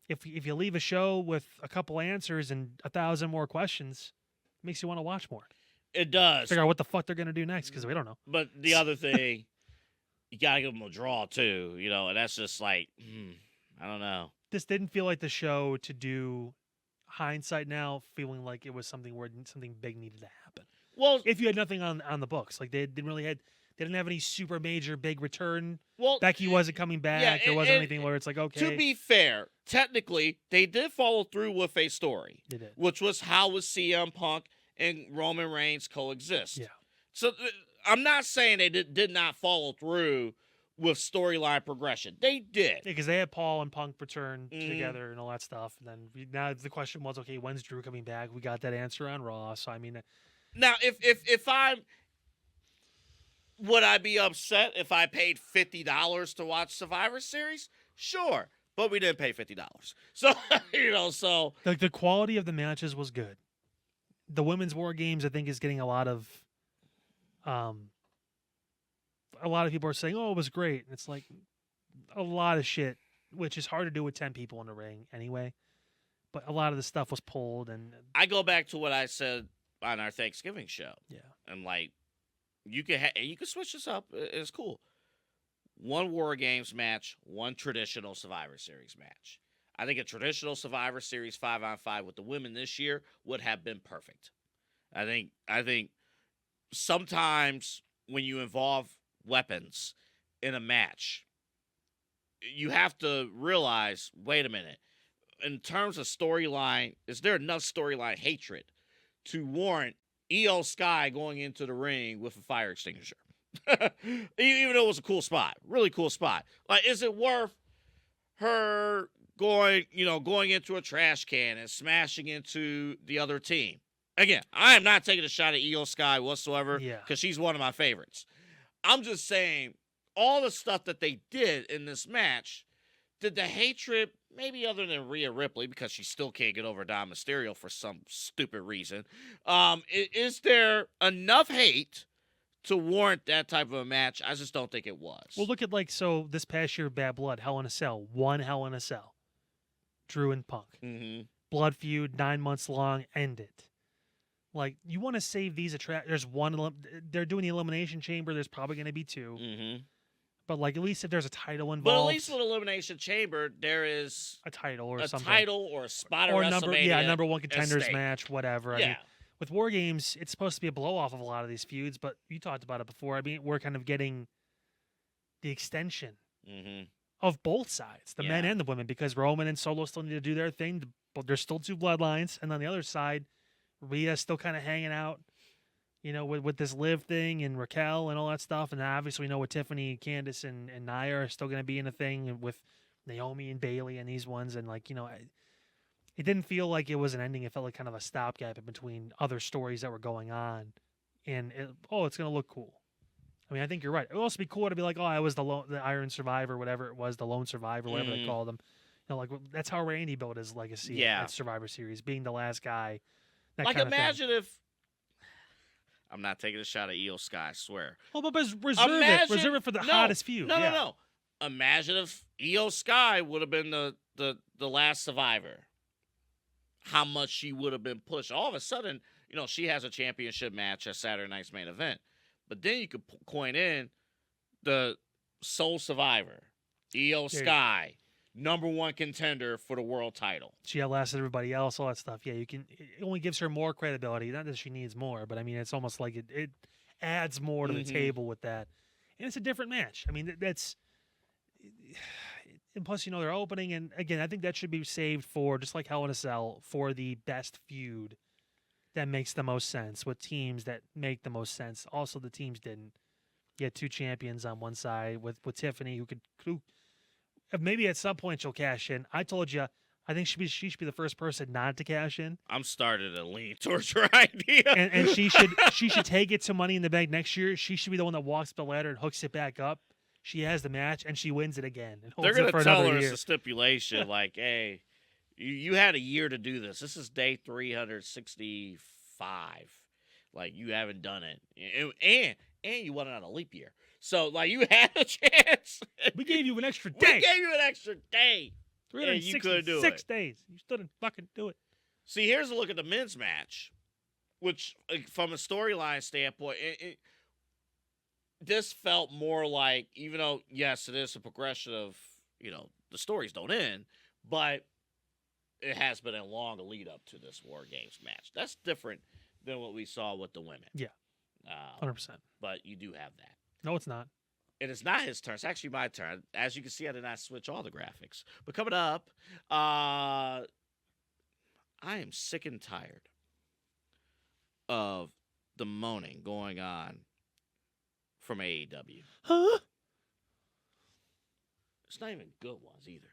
if you leave a show with a couple answers and 1,000 more questions, it makes you want to watch more. It does. Figure out what the fuck they're going to do next because we don't know. But the other thing, you got to give them a draw too, and that's just like, I don't know. This didn't feel like the show to do. Hindsight now, feeling like it was something where something big needed to happen. Well, if you had nothing on the books, like they didn't have any super major big return. Well, Becky wasn't coming back. Yeah, there wasn't anything where it's like, okay. To be fair, technically, they did follow through with a story. They did. Which was how would CM Punk and Roman Reigns coexist. Yeah. So I'm not saying they did not follow through with storyline progression. They did. Because they had Paul and Punk return together and all that stuff. And then now the question was, okay, when's Drew coming back? We got that answer on Raw. So, I mean. Now, if would I be upset if I paid $50 to watch Survivor Series? Sure. But we didn't pay $50. So, so. Like the quality of the matches was good. The women's War Games, I think, is getting a lot of people are saying, oh, it was great. And it's like a lot of shit, which is hard to do with 10 people in the ring anyway. But a lot of the stuff was pulled. And I go back to what I said on our Thanksgiving show. Yeah. And like, you can switch this up. It's cool. One War Games match, one traditional Survivor Series match. I think a traditional Survivor Series 5-on-5 with the women this year would have been perfect. I think sometimes when you involve weapons in a match, you have to realize, wait a minute, in terms of storyline, is there enough storyline hatred to warrant Io Sky going into the ring with a fire extinguisher? Even though it was a cool spot, really cool spot. Like, is it worth her going into a trash can and smashing into the other team? Again, I am not taking a shot at Io Sky whatsoever Yeah. because she's one of my favorites. I'm just saying all the stuff that they did in this match, did the hatred, maybe other than Rhea Ripley, because she still can't get over Dom Mysterio for some stupid reason, is there enough hate to warrant that type of a match? I just don't think it was. Well, look at this past year, Bad Blood, Hell in a Cell, one Hell in a Cell, Drew and Punk, blood feud, 9 months long, end it. Like, you want to save these there's one. They're doing the Elimination Chamber. There's probably going to be two. But like, at least if there's a title involved. But at least with Elimination Chamber, there is a title or something. A title or a spot or WrestleMania. number one contenders match, whatever. Yeah. I mean, with Wargames, it's supposed to be a blow off of a lot of these feuds, but you talked about it before. I mean, we're kind of getting the extension of both sides, the men and the women, because Roman and Solo still need to do their thing, but there's still two bloodlines, and on the other side, Rhea's still kind of hanging out, with this Liv thing and Raquel and all that stuff. And obviously we know with Tiffany, Candice, and Nia are still going to be in a thing, and with Naomi and Bailey and these ones. And it didn't feel like it was an ending. It felt like kind of a stopgap in between other stories that were going on. And it's going to look cool. I mean, I think you're right. It would also be cool to be like, oh, I was the Iron Survivor, whatever it was, the Lone Survivor, whatever they called them. That's how Randy built his legacy at Survivor Series, being the last guy. Imagine if I'm not taking a shot at Io Sky, I swear. Oh, but reserve it for the hottest feud. No. Imagine if Io Sky would have been the last survivor. How much she would have been pushed. All of a sudden, she has a championship match at Saturday Night's Main Event. But then you could coin in the sole survivor, Io Sky. Number one contender for the world title. She outlasted everybody else, all that stuff. Yeah, it only gives her more credibility. Not that she needs more, but I mean, it's almost like it adds more to the table with that. And it's a different match. I mean, that's. And plus, they're opening. And again, I think that should be saved for, just like Hell in a Cell, for the best feud that makes the most sense with teams that make the most sense. Also, the teams didn't. You had two champions on one side with Tiffany, who maybe at some point she'll cash in. I told you, I think she should be the first person not to cash in. I'm starting to lean towards her idea. And she should take it to Money in the Bank next year. She should be the one that walks up the ladder and hooks it back up. She has the match, and she wins it again. And they're going to tell her it's a stipulation, like, hey, you had a year to do this. This is day 365. Like, you haven't done it. And you won it on a leap year. So, like, you had a chance. We gave you an extra day. We gave you an extra day. 366 days. You still didn't fucking do it. See, here's a look at the men's match, which, from a storyline standpoint, this felt more like, even though, yes, it is a progression of, the stories don't end, but it has been a long lead up to this Wargames match. That's different than what we saw with the women. Yeah. 100%. But you do have that. No, it's not. And it's not his turn. It's actually my turn. As you can see, I did not switch all the graphics. But coming up, I am sick and tired of the moaning going on from AEW. Huh? It's not even good ones either.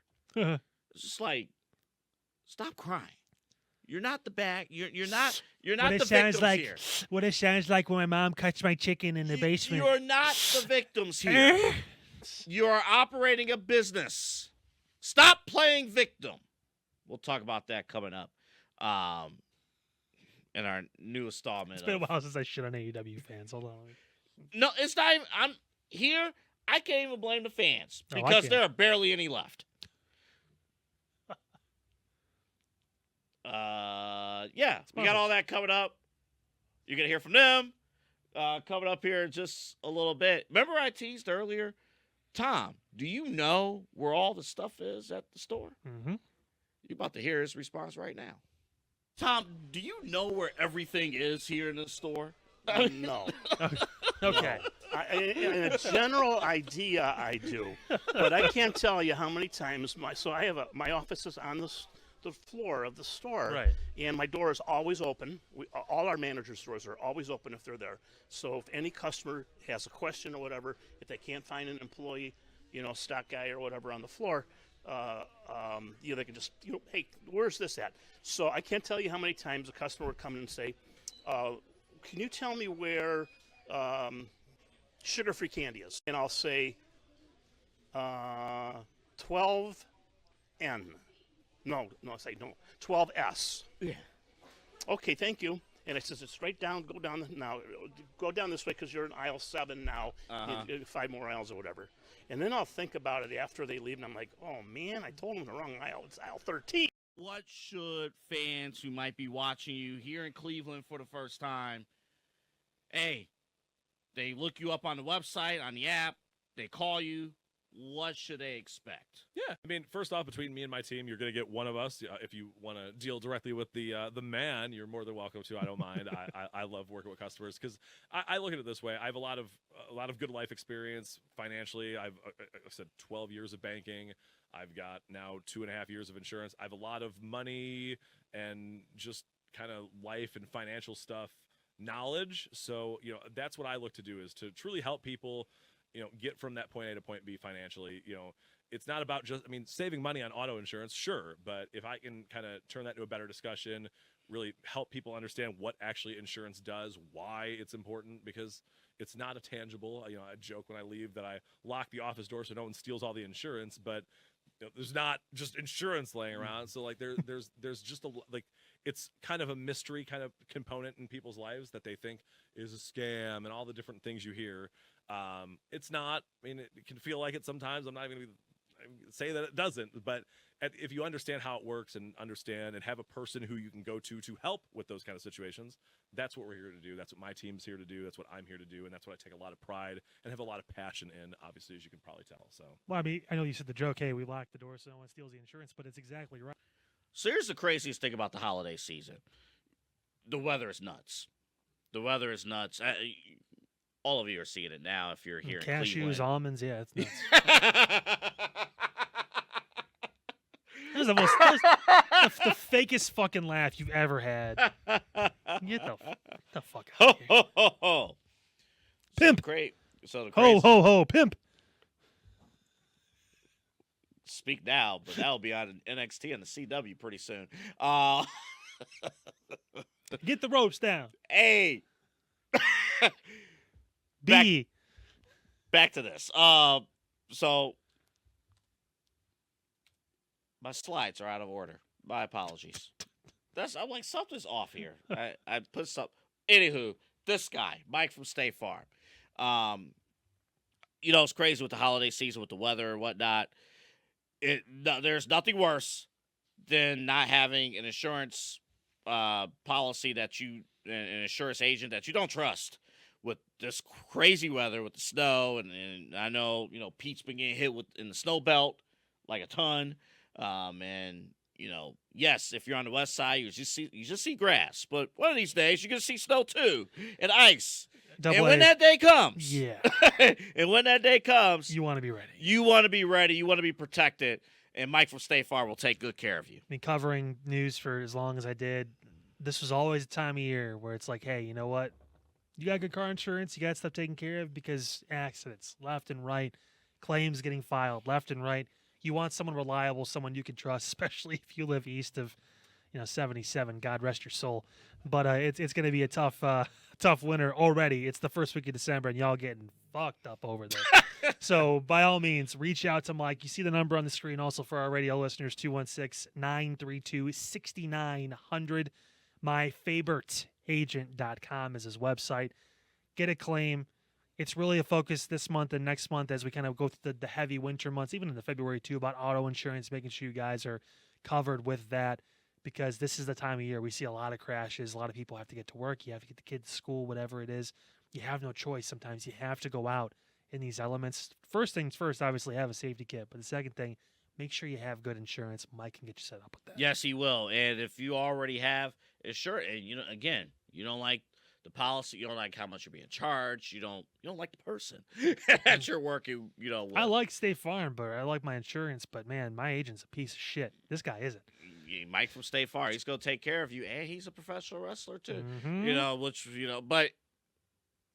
It's just like, stop crying. You're not the bad. You're not the victims here. What it sounds like when my mom cuts my chicken in the basement. You're not the victims here. You are operating a business. Stop playing victim. We'll talk about that coming up in our new installment. It's been a while since I shit on AEW fans. Hold on. No, it's not even. I'm here. I can't even blame the fans because there are barely any left. We got all that coming up. You're gonna hear from them coming up here in just a little bit. Remember I teased earlier, Tom, do you know where all the stuff is at the store? Mm-hmm. You're about to hear his response right now. Tom, do you know where everything is here in the store? No. Okay. In a general idea, I do, but I can't tell you how many times my office is on the floor of the store, right? And my door is always open. All our managers' doors are always open if they're there. So if any customer has a question or whatever, if they can't find an employee, stock guy or whatever on the floor, they can just, hey, where's this at? So I can't tell you how many times a customer would come in and say, can you tell me where sugar-free candy is? And I'll say 12N. No, 12S. Yeah. Okay, thank you. And it says it's right down. Go down now. Go down this way because you're in aisle 7 now. 5 more aisles or whatever. And then I'll think about it after they leave, and I'm like, oh man, I told them the wrong aisle. It's aisle 13. What should fans who might be watching you here in Cleveland for the first time? Hey, they look you up on the website, on the app. They call you. What should they expect? Yeah, I mean, first off, between me and my team, you're going to get one of us. If you want to deal directly with the man, you're more than welcome to. I don't mind. I love working with customers because I look at it this way. I have a lot of good life experience financially. I've said 12 years of banking. I've got now 2.5 years of insurance. I have a lot of money and just kind of life and financial stuff knowledge. So that's what I look to do, is to truly help people get from that point A to point B financially. It's not about just, saving money on auto insurance, sure, but if I can kind of turn that into a better discussion, really help people understand what actually insurance does, why it's important, because it's not a tangible. I joke when I leave that I lock the office door so no one steals all the insurance, but there's not just insurance laying around. So there's just it's kind of a mystery kind of component in people's lives that they think is a scam and all the different things you hear. It's not. It can feel like it sometimes. I'm not even going to say that it doesn't, but if you understand how it works and understand and have a person who you can go to help with those kind of situations, that's what we're here to do. That's what my team's here to do. That's what I'm here to do, and that's what I take a lot of pride and have a lot of passion in, obviously, as you can probably tell. So, well, I know you said the joke, hey, we lock the door so no one steals the insurance, but it's exactly right. So here's the craziest thing about the holiday season. The weather is nuts. The weather is nuts. All of you are seeing it now if you're here in Cleveland. Cashews, almonds, yeah, it's nuts. That was the fakest fucking laugh you've ever had. Get the fuck out of here. Ho, ho, ho. Pimp. Great. So the Ho, crazy, ho, ho, pimp. Speak now, but that'll be on NXT and the CW pretty soon. Get the ropes down. A. B. Back to this. So my slides are out of order. My apologies. I'm like, something's off here. I put some. Anywho, this guy, Mike from State Farm. It's crazy with the holiday season, with the weather and whatnot. There's nothing worse than not having an insurance policy an insurance agent that you don't trust with this crazy weather, with the snow, and I know Pete's been getting hit in the snow belt like a ton, and yes, if you're on the west side, you just see grass, but one of these days you're gonna see snow too and ice. When that day comes, yeah, and when that day comes, you want to be ready. You want to be ready. You want to be protected. And Mike from State Farm will take good care of you. Covering news for as long as I did, this was always a time of year where it's like, hey, you know what? You got good car insurance. You got stuff taken care of, because accidents left and right, claims getting filed left and right. You want someone reliable, someone you can trust, especially if you live east of 77. God rest your soul. But it's going to be a tough winter already. It's the first week of December, and y'all getting fucked up over there. So by all means, reach out to Mike. You see the number on the screen also for our radio listeners, 216-932-6900. MyFavoriteAgent.com is his website. Get a claim. It's really a focus this month and next month as we kind of go through the heavy winter months, even into February too, about auto insurance, making sure you guys are covered with that, because this is the time of year we see a lot of crashes. A lot of people have to get to work. You have to get the kids to school, whatever it is. You have no choice. Sometimes you have to go out in these elements. First things first, obviously have a safety kit. But the second thing, make sure you have good insurance. Mike can get you set up with that. Yes, he will. And if you already have insurance, and you don't like the policy, you don't like how much you're being charged, you don't like the person at your work. I like State Farm, but I like my insurance. But man, my agent's a piece of shit. This guy isn't. Mike from State Farm, he's gonna take care of you, and he's a professional wrestler too. Mm-hmm. But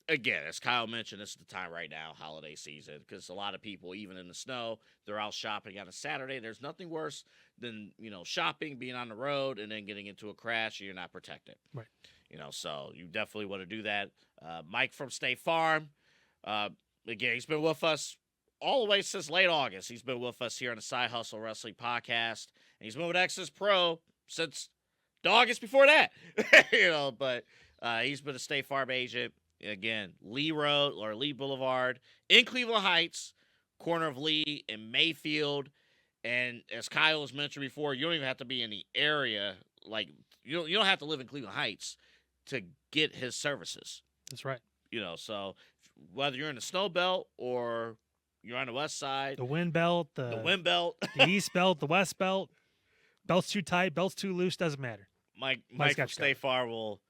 again, as Kyle mentioned, this is the time right now, holiday season, because a lot of people, even in the snow, they're out shopping on a Saturday. There's nothing worse than shopping, being on the road, and then getting into a crash and you're not protected. Right. So you definitely want to do that. Mike from State Farm, again, he's been with us all the way since late August. He's been with us here on the Side Hustle Wrestling Podcast, and he's been with Exodus Pro since the August before that. But he's been a State Farm agent. Again, Lee Boulevard in Cleveland Heights, corner of Lee and Mayfield. And as Kyle has mentioned before, you don't even have to be in the area. Like, you don't have to live in Cleveland Heights to get his services. That's right. So whether you're in the snow belt or you're on the west side, the wind belt, the wind belt, the east belt, the west belt, belt's too tight, belt's too loose, doesn't matter. Mike from State Farm will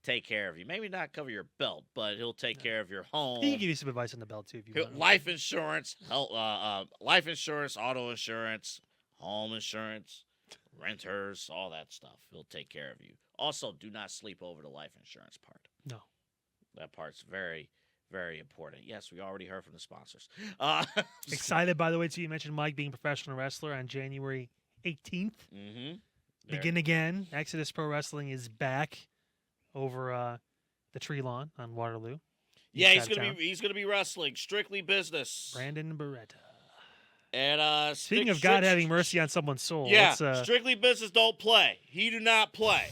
take care of you. Maybe not cover your belt, but he'll take care of your home. He can give you some advice on the belt too if you want. Life insurance, life insurance, auto insurance, home insurance, renters, all that stuff. He'll take care of you. Also, do not sleep over the life insurance part. No. That part's very, very important. Yes, we already heard from the sponsors. Excited, by the way, too. You mentioned Mike being a professional wrestler on January 18th. Mm-hmm. Begin again. Exodus Pro Wrestling is back over the tree lawn on Waterloo. Yeah, he's gonna be wrestling Strictly Business. Brandon Beretta. And speaking of God having mercy on someone's soul, yeah, Strictly Business don't play. He do not play.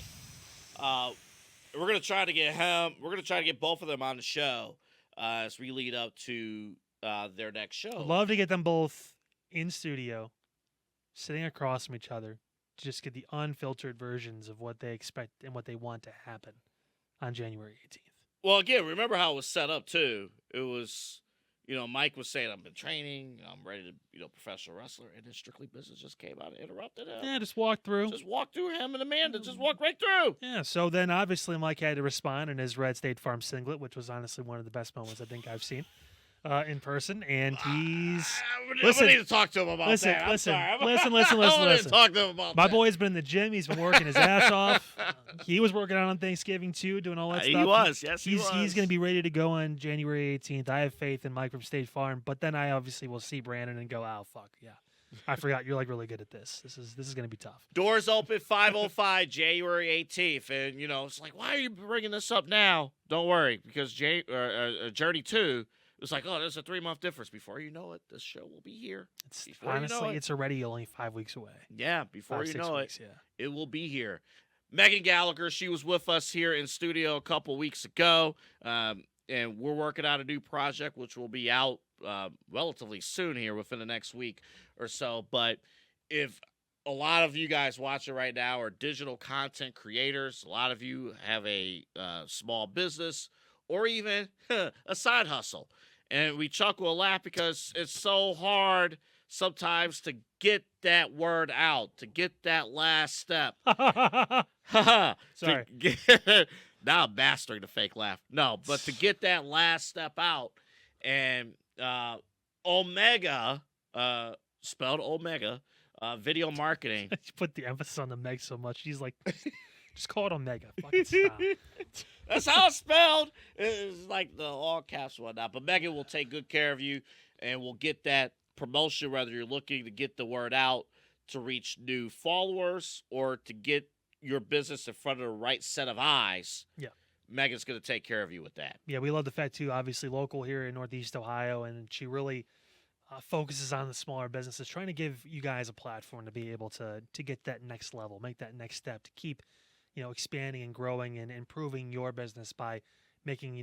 We're gonna try to get him. We're gonna try to get both of them on the show as we lead up to their next show. I'd love to get them both in studio, sitting across from each other, to just get the unfiltered versions of what they expect and what they want to happen on January 18th. Well, again, remember how it was set up too. It was, Mike was saying, "I've been training. I'm ready to, professional wrestler," and then Strictly Business just came out and interrupted him. Yeah, just walked through. Just walked through him and Amanda. Just walked right through. Yeah. So then, obviously, Mike had to respond in his Red State Farm singlet, which was honestly one of the best moments I think I've seen in person. And he's listen. I need to talk to him about that. Listen. I need to talk to him about My that. boy's been in the gym. He's been working his ass off. He was working out on Thanksgiving too, doing all that stuff. He was. Yes, he was. He's going to be ready to go on January 18th. I have faith in Mike from State Farm, but then I obviously will see Brandon and go, "Oh fuck, yeah, I forgot you're like really good at this. This is going to be tough." Doors open 5:05 January 18th, and it's like, why are you bringing this up now? Don't worry, because Journey 2. It's like, oh, there's a 3-month difference. Before you know it, this show will be here. It's already only 5 weeks away. Yeah, before 5-6 you know weeks, it, it will be here. Megan Gallagher, she was with us here in studio a couple weeks ago, and we're working on a new project, which will be out relatively soon here within the next week or so. But if a lot of you guys watching right now are digital content creators, a lot of you have a small business or even a side hustle. And we chuckle a lot because it's so hard sometimes to get that word out, to get that last step. Sorry. Now I'm mastering the fake laugh. No, but to get that last step out. And Omega, spelled Omega, video marketing. You put the emphasis on the Meg so much. He's like, just call it Omega. Fucking stop. That's how it's spelled. It's like the all caps and whatnot. But Megan will take good care of you, and we'll get that promotion, whether you're looking to get the word out to reach new followers or to get your business in front of the right set of eyes. Yeah. Megan's going to take care of you with that. Yeah, we love the fact, too, obviously local here in Northeast Ohio, and she really focuses on the smaller businesses, trying to give you guys a platform to be able to get that next level, make that next step, to keep expanding and growing and improving your business by making,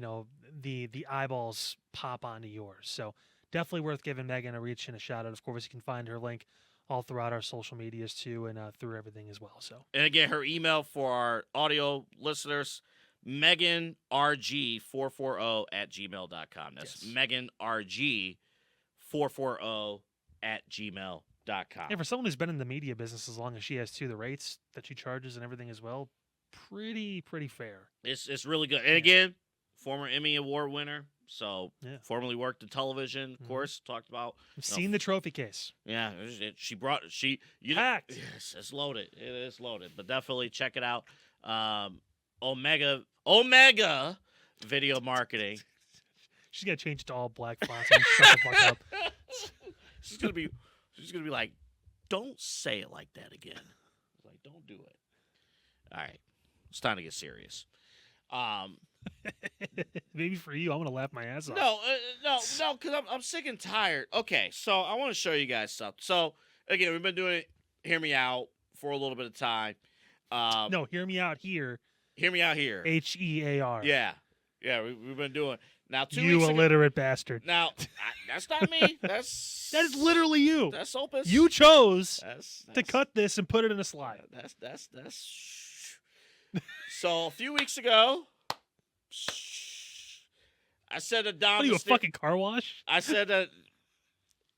the eyeballs pop onto yours. So definitely worth giving Megan a reach and a shout out. Of course, you can find her link all throughout our social medias too, and through everything as well. So, and again, her email for our audio listeners, meganrg440@gmail.com. That's yes. meganrg440@gmail.com. Yeah, for someone who's been in the media business as long as she has too, the rates that she charges and everything as well, pretty fair. It's really good. And again, former Emmy Award winner, so formerly worked in television, of course, talked about. I've seen the trophy case. Yeah, Packed. Yes, it's loaded. It is loaded, but definitely check it out. Omega video marketing. She's gonna change it to all black fonts and shut the fuck up. She's gonna be like, don't say it like that again. Like, don't do it. All right, it's time to get serious. Maybe for you, I'm gonna laugh my ass off. No, because I'm sick and tired. Okay, so I want to show you guys something. So again, we've been doing it. Hear me out for a little bit of time. No, hear me out here. Hear me out here. HEAR. Yeah, we've been doing. Now, 2 You weeks ago. illiterate bastard. Now, that's not me. That is literally you. That's Opus. You chose That's to cut this and put it in a slide. That's. So a few weeks ago, I said to Dom. What are you, a fucking car wash? I said that.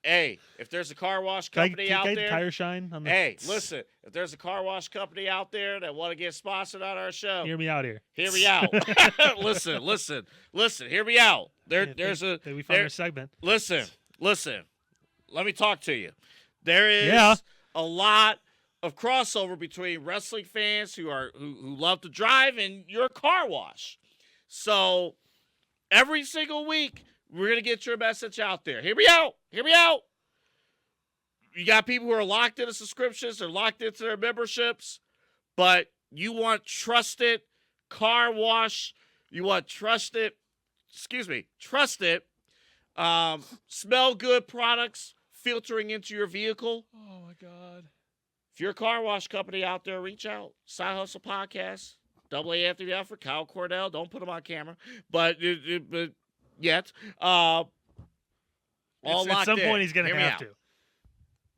Hey, if there's a car wash company can I out get there, tire shine on the... hey, listen. If there's a car wash company out there that want to get sponsored on our show, Hear me out here. hear me out. listen. Hear me out. There's Did we find our segment? Listen. Let me talk to you. There is Yeah. a lot of crossover between wrestling fans who love to drive and your car wash. So every single week, we're going to get your message out there. Hear me out. You got people who are locked into subscriptions. They're locked into their memberships. But you want trusted car wash. You want trusted, smell good products filtering into your vehicle. Oh, my God. If you're a car wash company out there, reach out. Side Hustle Podcast. Double A Anthony Alfred, Kyle Cordell. Don't put them on camera. But yet. All At some point, he's going to have to.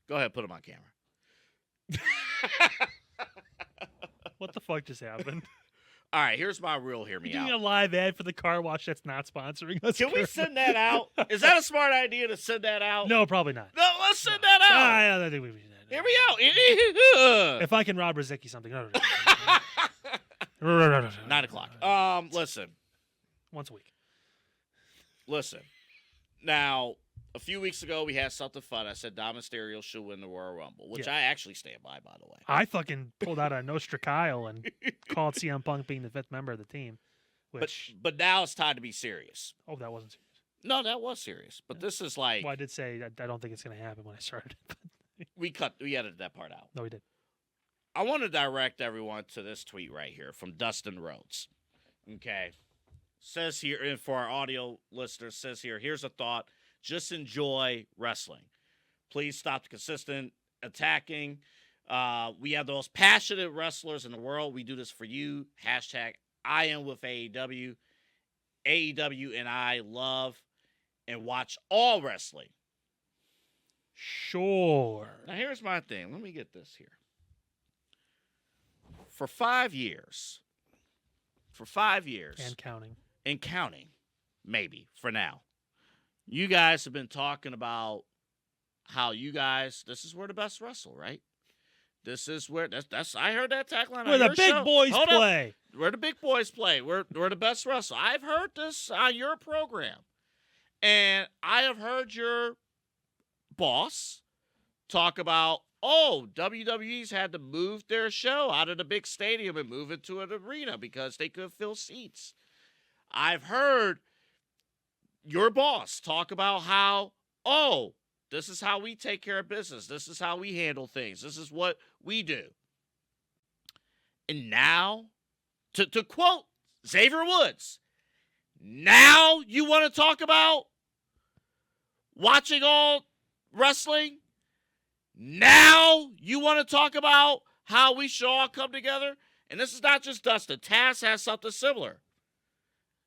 Go ahead, put him on camera. What the fuck just happened? All right, here's my real hear me You're out. doing a live ad for the car wash that's not sponsoring us. Can we send that out? Is that a smart idea to send that out? No, probably not. No, let's send that out. I don't think we should. Hear me out. If I can rob Rizicki something. No. 9 o'clock. Listen. Once a week. Listen. Now, a few weeks ago, we had something fun. I said Dom Mysterio should win the Royal Rumble, which I actually stand by the way. I fucking pulled out a Nostra Kyle and called CM Punk being the 5th member of the team. But now it's time to be serious. Oh, that wasn't serious. No, that was serious. But this is like... Well, I did say I don't think it's going to happen when I started. we edited that part out. No, we did. I want to direct everyone to this tweet right here from Dustin Rhodes. Okay. Says here, and for our audio listeners, says here, here's a thought. Just enjoy wrestling. Please stop the consistent attacking. We have the most passionate wrestlers in the world. We do this for you. Hashtag I am with AEW. AEW and I love and watch all wrestling. Sure. Now, here's my thing. Let me get this here. For 5 years. And counting, maybe, for now. You guys have been talking about how this is where the best wrestle, right? This is where, I heard that tagline Where on the your big show. boys Hold play. Up. Where the big boys play. We're the best wrestle. I've heard this on your program. And I have heard your boss talk about, WWE's had to move their show out of the big stadium and move it to an arena because they couldn't fill seats. I've heard your boss talk about how, this is how we take care of business. This is how we handle things. This is what we do. And now, to quote Xavier Woods, now you want to talk about watching all wrestling? Now you want to talk about how we should all come together? And this is not just Dustin. Taz has something similar.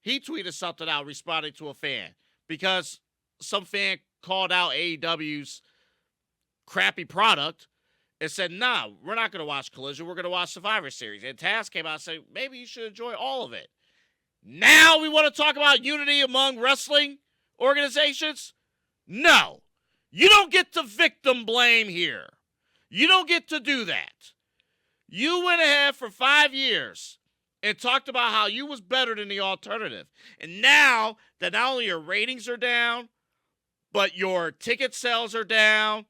He tweeted something out responding to a fan because some fan called out AEW's crappy product and said, nah, we're not going to watch Collision. We're going to watch Survivor Series. And Taz came out and said, maybe you should enjoy all of it. Now we want to talk about unity among wrestling organizations? No. You don't get to victim blame here. You don't get to do that. You went ahead for 5 years and talked about how you was better than the alternative. And now that not only your ratings are down, but your ticket sales are down,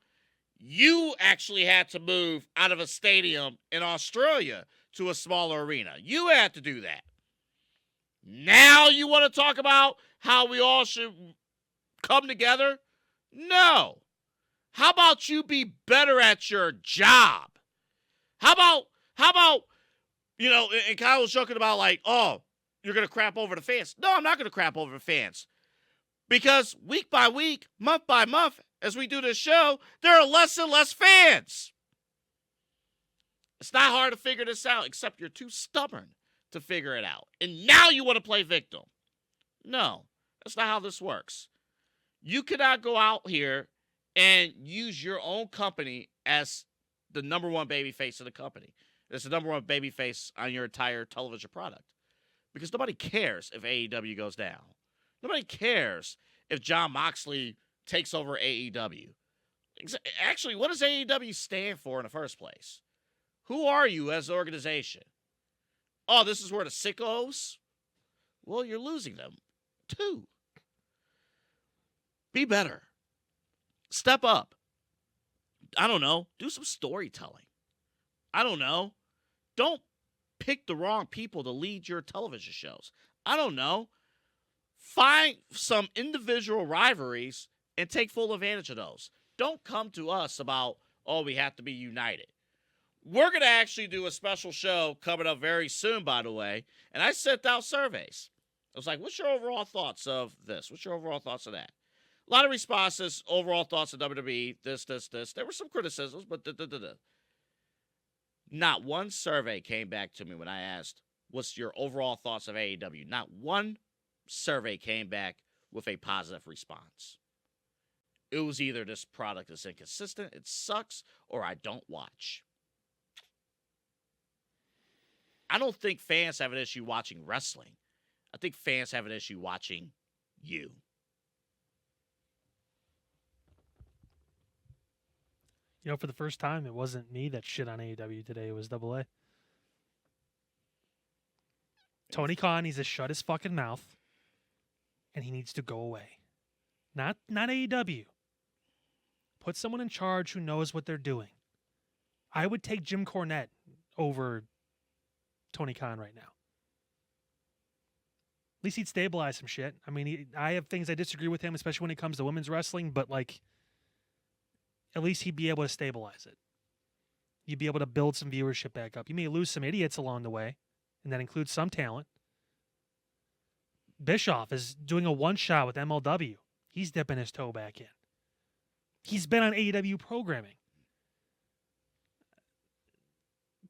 you actually had to move out of a stadium in Australia to a smaller arena. You had to do that. Now you want to talk about how we all should come together? No. How about you be better at your job? How about, and Kyle was joking about you're going to crap over the fans. No, I'm not going to crap over the fans. Because week by week, month by month, as we do this show, there are less and less fans. It's not hard to figure this out, except you're too stubborn to figure it out. And now you want to play victim. No, that's not how this works. You cannot go out here and use your own company as the number one babyface of the company. It's the number one babyface on your entire television product. Because nobody cares if AEW goes down. Nobody cares if Jon Moxley takes over AEW. Actually, what does AEW stand for in the first place? Who are you as an organization? Oh, this is where the sickos? Well, you're losing them, too. Be better. Step up. I don't know. Do some storytelling. I don't know. Don't pick the wrong people to lead your television shows. I don't know. Find some individual rivalries and take full advantage of those. Don't come to us about, oh, we have to be united. We're going to actually do a special show coming up very soon, by the way. And I sent out surveys. I was like, what's your overall thoughts of this? What's your overall thoughts of that? A lot of responses, overall thoughts of WWE, this. There were some criticisms, but Not one survey came back to me when I asked, what's your overall thoughts of AEW? Not one survey came back with a positive response. It was either this product is inconsistent, it sucks, or I don't watch. I don't think fans have an issue watching wrestling. I think fans have an issue watching you. You know, for the first time, it wasn't me that shit on AEW today. It was AA. Tony Khan needs to shut his fucking mouth, and he needs to go away. Not AEW. Put someone in charge who knows what they're doing. I would take Jim Cornette over Tony Khan right now. At least he'd stabilize some shit. I mean, I have things I disagree with him, especially when it comes to women's wrestling, but like, at least he'd be able to stabilize it. You'd be able to build some viewership back up. You may lose some idiots along the way, and that includes some talent. Bischoff is doing a one-shot with MLW. He's dipping his toe back in. He's been on AEW programming.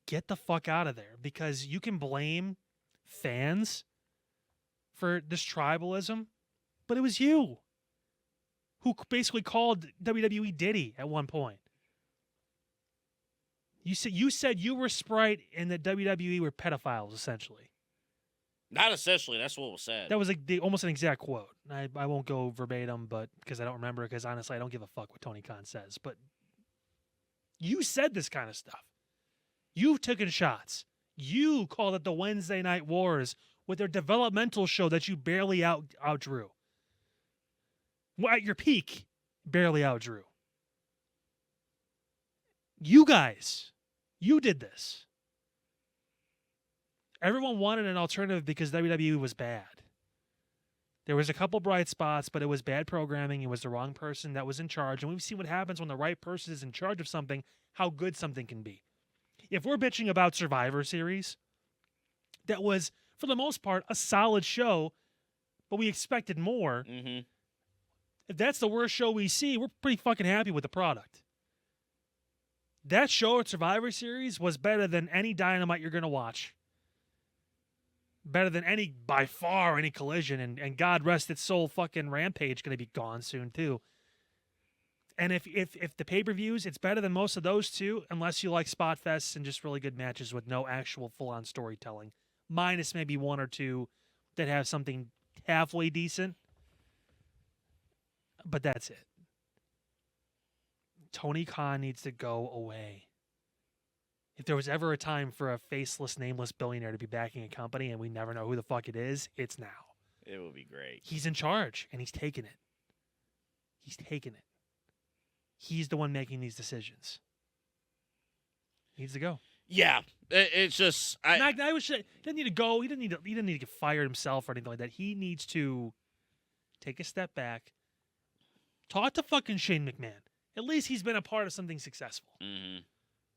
Get the fuck out of there, because you can blame fans for this tribalism, but it was you who basically called WWE Diddy at one point. You said you were Sprite and that WWE were pedophiles, essentially. Not essentially. That's what was said. That was almost an exact quote. I won't go verbatim, but because I don't remember, because honestly, I don't give a fuck what Tony Khan says. But you said this kind of stuff. You've taken shots. You called it the Wednesday Night Wars with their developmental show that you barely outdrew. Well, at your peak, barely outdrew. You guys, you did this. Everyone wanted an alternative because WWE was bad. There was a couple bright spots, but it was bad programming. It was the wrong person that was in charge. And we've seen what happens when the right person is in charge of something, how good something can be. If we're bitching about Survivor Series, that was, for the most part, a solid show, but we expected more. Mm-hmm. If that's the worst show we see, we're pretty fucking happy with the product. That show at Survivor Series was better than any Dynamite you're going to watch. Better than by far, any Collision. And God rest its soul, fucking Rampage going to be gone soon, too. And if the pay-per-views, it's better than most of those two, unless you like spot fests and just really good matches with no actual full-on storytelling. Minus maybe one or two that have something halfway decent. But that's it. Tony Khan needs to go away. If there was ever a time for a faceless, nameless billionaire to be backing a company and we never know who the fuck it is, it's now. It would be great. He's in charge, and he's taking it. He's taking it. He's the one making these decisions. He needs to go. Yeah, it's just I wish he didn't need to go. He didn't need to get fired himself or anything like that. He needs to take a step back. Talk to fucking Shane McMahon. At least he's been a part of something successful. Mm-hmm.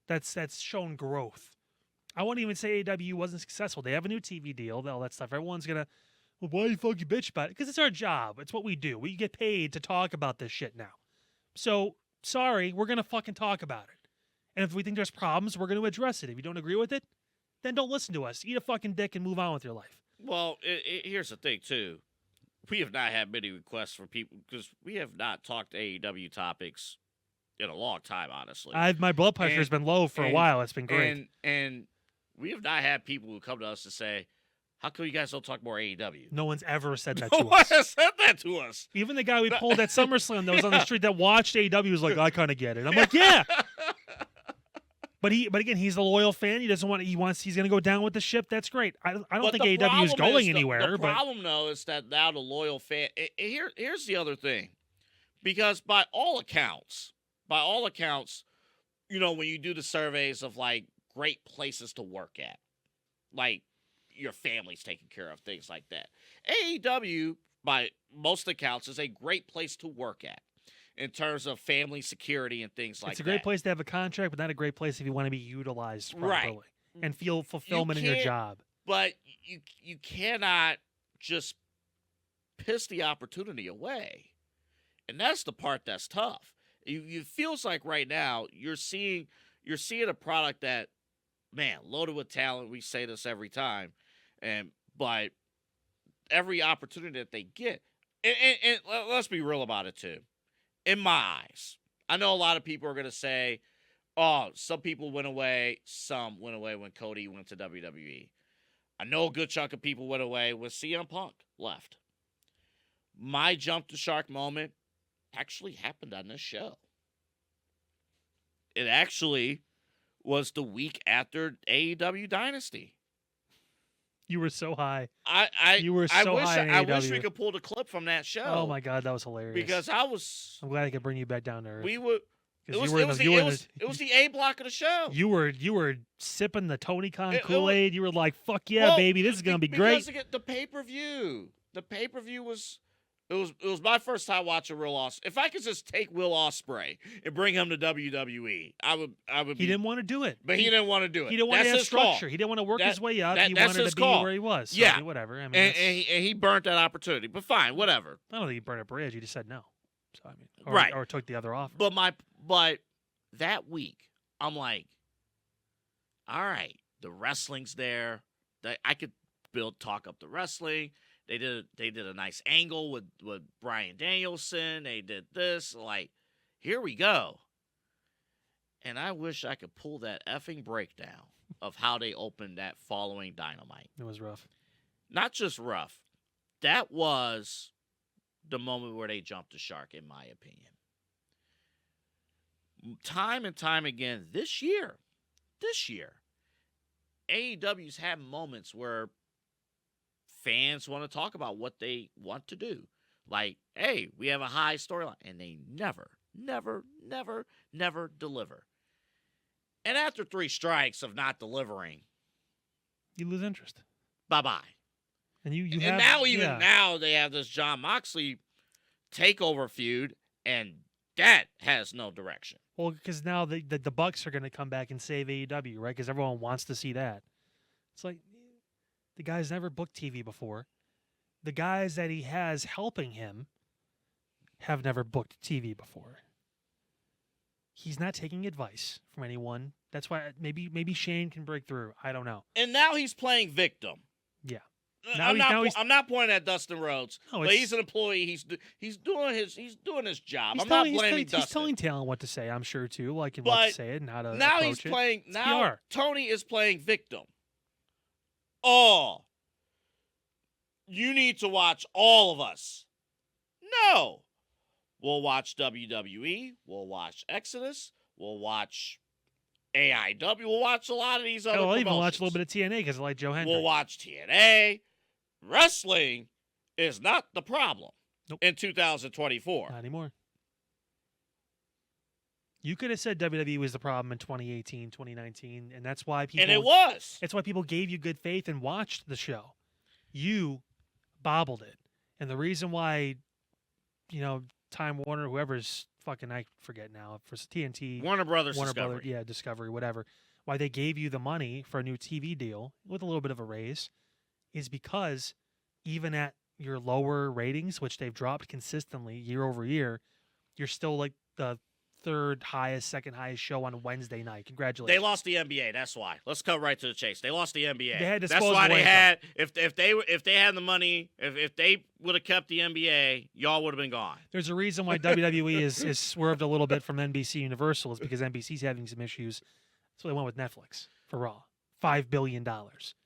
That's shown growth. I won't even say AEW wasn't successful. They have a new TV deal, all that stuff. Everyone's going to, well, why you fucking bitch about it? Because it's our job. It's what we do. We get paid to talk about this shit now. So, sorry, we're going to fucking talk about it. And if we think there's problems, we're going to address it. If you don't agree with it, then don't listen to us. Eat a fucking dick and move on with your life. Well, here's the thing, too. We have not had many requests from people because we have not talked AEW topics in a long time, honestly. My blood pressure has been low for a while. It's been great. And we have not had people who come to us to say, how come you guys don't talk more AEW? No one's ever said that No to one us. has said that to us. Even the guy we pulled at SummerSlam that was on the street that watched AEW was like, I kind of get it. I'm like, yeah. But again, he's a loyal fan. He doesn't want. He's going to go down with the ship. That's great. I don't think AEW is going anywhere. The problem, though, is that now the loyal fan. Here's the other thing, because by all accounts, you know, when you do the surveys of like great places to work at, like your family's taken care of, things like that. AEW, by most accounts, is a great place to work at. In terms of family security and things like that. It's a great place to have a contract, but not a great place if you want to be utilized properly right. and feel fulfillment in your job. But you cannot just piss the opportunity away. And that's the part that's tough. It feels like right now you're seeing a product that, man, loaded with talent. We say this every time. But every opportunity that they get, and let's be real about it too. In my eyes, I know a lot of people are going to say, oh, some people went away. Some went away when Cody went to WWE. I know a good chunk of people went away when CM Punk left. My jump to shark moment actually happened on this show. It actually was the week after AEW Dynasty. You were so high. You were so high. I wish we could pull the clip from that show. Oh my god, that was hilarious. Because I'm glad I could bring you back down to earth. We were. It was the A block of the show. You were sipping the Tony Khan Kool-Aid. You were like, "Fuck yeah, baby, this is gonna be great." Because the pay-per-view was. It was my first time watching Will Ospreay. If I could just take Will Ospreay and bring him to WWE, I would. He didn't want to do it, but he didn't want to do it. He didn't want to have structure. He didn't want to work his way up. He wanted to be where he was. So, yeah, I mean, whatever. I mean, and he burnt that opportunity. But fine, whatever. I don't think he burnt a bridge. He just said no. So I mean, or took the other offer. But that week, I'm like, all right, the wrestling's there. I could talk up the wrestling. They did a nice angle with Bryan Danielson. They did this. Like, here we go. And I wish I could pull that effing breakdown of how they opened that following Dynamite. It was rough. Not just rough. That was the moment where they jumped the shark, in my opinion. Time and time again this year, AEW's had moments where fans want to talk about what they want to do. Like, hey, we have a high storyline. And they never deliver. And after 3 strikes of not delivering, you lose interest. Bye-bye. And now they have this Jon Moxley takeover feud, and that has no direction. Well, because now the Bucks are going to come back and save AEW, right? Because everyone wants to see that. It's like, the guy's never booked TV before. The guys that he has helping him have never booked TV before. He's not taking advice from anyone. That's why maybe Shane can break through. I don't know. And now he's playing victim. Yeah. I'm not pointing at Dustin Rhodes, but he's an employee. He's doing his job. I'm not blaming Dustin. He's telling talent what to say, I'm sure too, like and what to say it and how to now approach he's it. playing. It's now PR. Tony is playing victim. Oh, you need to watch all of us. No, we'll watch WWE. We'll watch Exodus. We'll watch AEW. We'll watch a lot of these other promotions. I'll even watch a little bit of TNA because I like Joe Hendry. We'll watch TNA. Wrestling is not the problem in 2024. Not anymore. You could have said WWE was the problem in 2018, 2019, and that's why people... And it was. That's why people gave you good faith and watched the show. You bobbled it. And the reason why, Time Warner, whoever's fucking, I forget now, for TNT... Warner Brothers Discovery. Yeah, Discovery, whatever. why they gave you the money for a new TV deal with a little bit of a raise, is because even at your lower ratings, which they've dropped consistently year over year, you're still like the third highest, second highest show on Wednesday night. Congratulations. They lost the NBA. That's why. Let's cut right to the chase. They lost the NBA. They had that's disposable why they income. had. If they had the money, if they would have kept the NBA, y'all would have been gone. There's a reason why WWE is swerved a little bit from NBC Universal, is because NBC's having some issues. So they went with Netflix for Raw. $5 billion.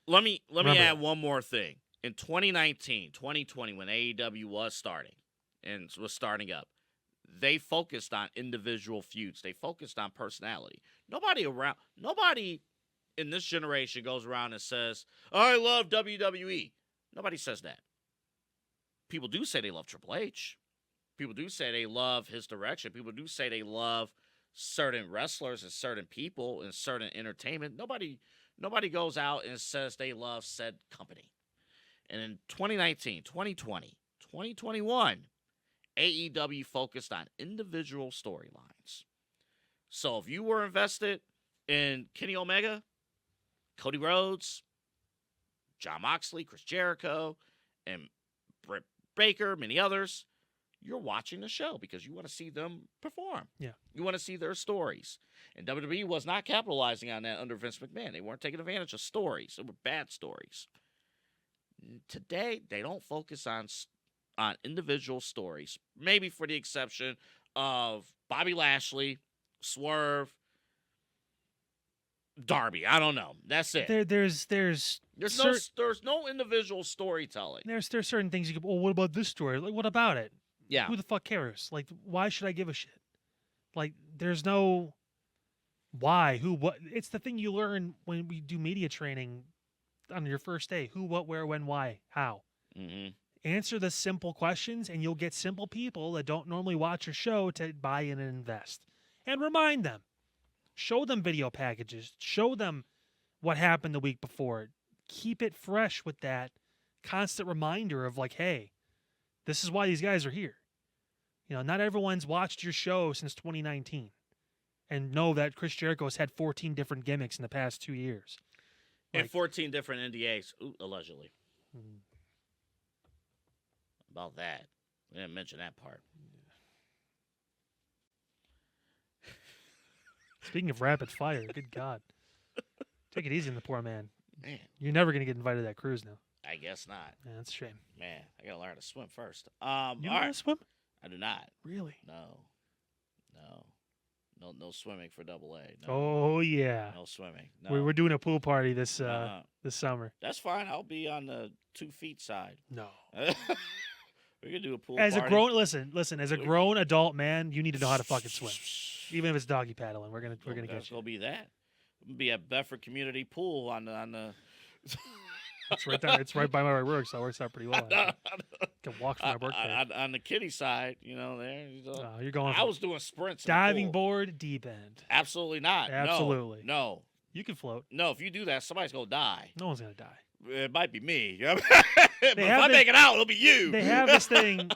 Let me Remember add that. one more thing. In 2019, 2020, when AEW was starting and was starting up, they focused on individual feuds. They focused on personality. Nobody in this generation goes around and says, "I love WWE." Nobody says that. People do say they love Triple H. People do say they love his direction. People do say they love certain wrestlers and certain people and certain entertainment. Nobody goes out and says they love said company. And in 2019, 2020, 2021, AEW focused on individual storylines. So if you were invested in Kenny Omega, Cody Rhodes, Jon Moxley, Chris Jericho, and Britt Baker, many others, you're watching the show because you want to see them perform. Yeah. You want to see their stories. And WWE was not capitalizing on that under Vince McMahon. They weren't taking advantage of stories. They were bad stories. Today, they don't focus on individual stories, maybe for the exception of Bobby Lashley, Swerve, Darby. I don't know. That's it. There's no individual storytelling. There's certain things you could. Well, what about this story? Like, what about it? Yeah. Who the fuck cares? Like, why should I give a shit? Like, there's no why, who, what. It's the thing you learn when we do media training on your first day. Who, what, where, when, why, how. Mm-hmm. Answer the simple questions, and you'll get simple people that don't normally watch your show to buy in and invest. And remind them. Show them video packages. Show them what happened the week before. Keep it fresh with that constant reminder of like, hey, this is why these guys are here. You know, not everyone's watched your show since 2019 and know that Chris Jericho's had 14 different gimmicks in the past 2 years. And 14 different NDAs, allegedly. Hmm. About that. We didn't mention that part. Speaking of rapid fire, good God. Take it easy on the poor man. Man, You're never going to get invited to that cruise now. I guess not. Yeah, that's a shame. Man, I gotta learn how to swim first. You All know how to right. swim? I do not. Really? No swimming for AA. No, Oh, yeah. no swimming. No. We're doing a pool party this Uh-uh. this summer. That's fine. I'll be on the 2 feet side. No. We can do a pool As party. a grown, listen, as a grown adult man, you need to know how to fucking swim. Even if it's doggy paddling, we're gonna get It's you. gonna be that. I'm gonna be at Bedford Community Pool on the. It's right there. It's right by my work, so it works out pretty well. I can walk from my work there. on the kiddie side, there. Oh, you're going. I for was doing sprints. in the diving pool. board, deep end. Absolutely not. No. Absolutely. No. You can float. No. If you do that, somebody's gonna die. No one's gonna die. It might be me. But if I make it out, it'll be you. They have this thing.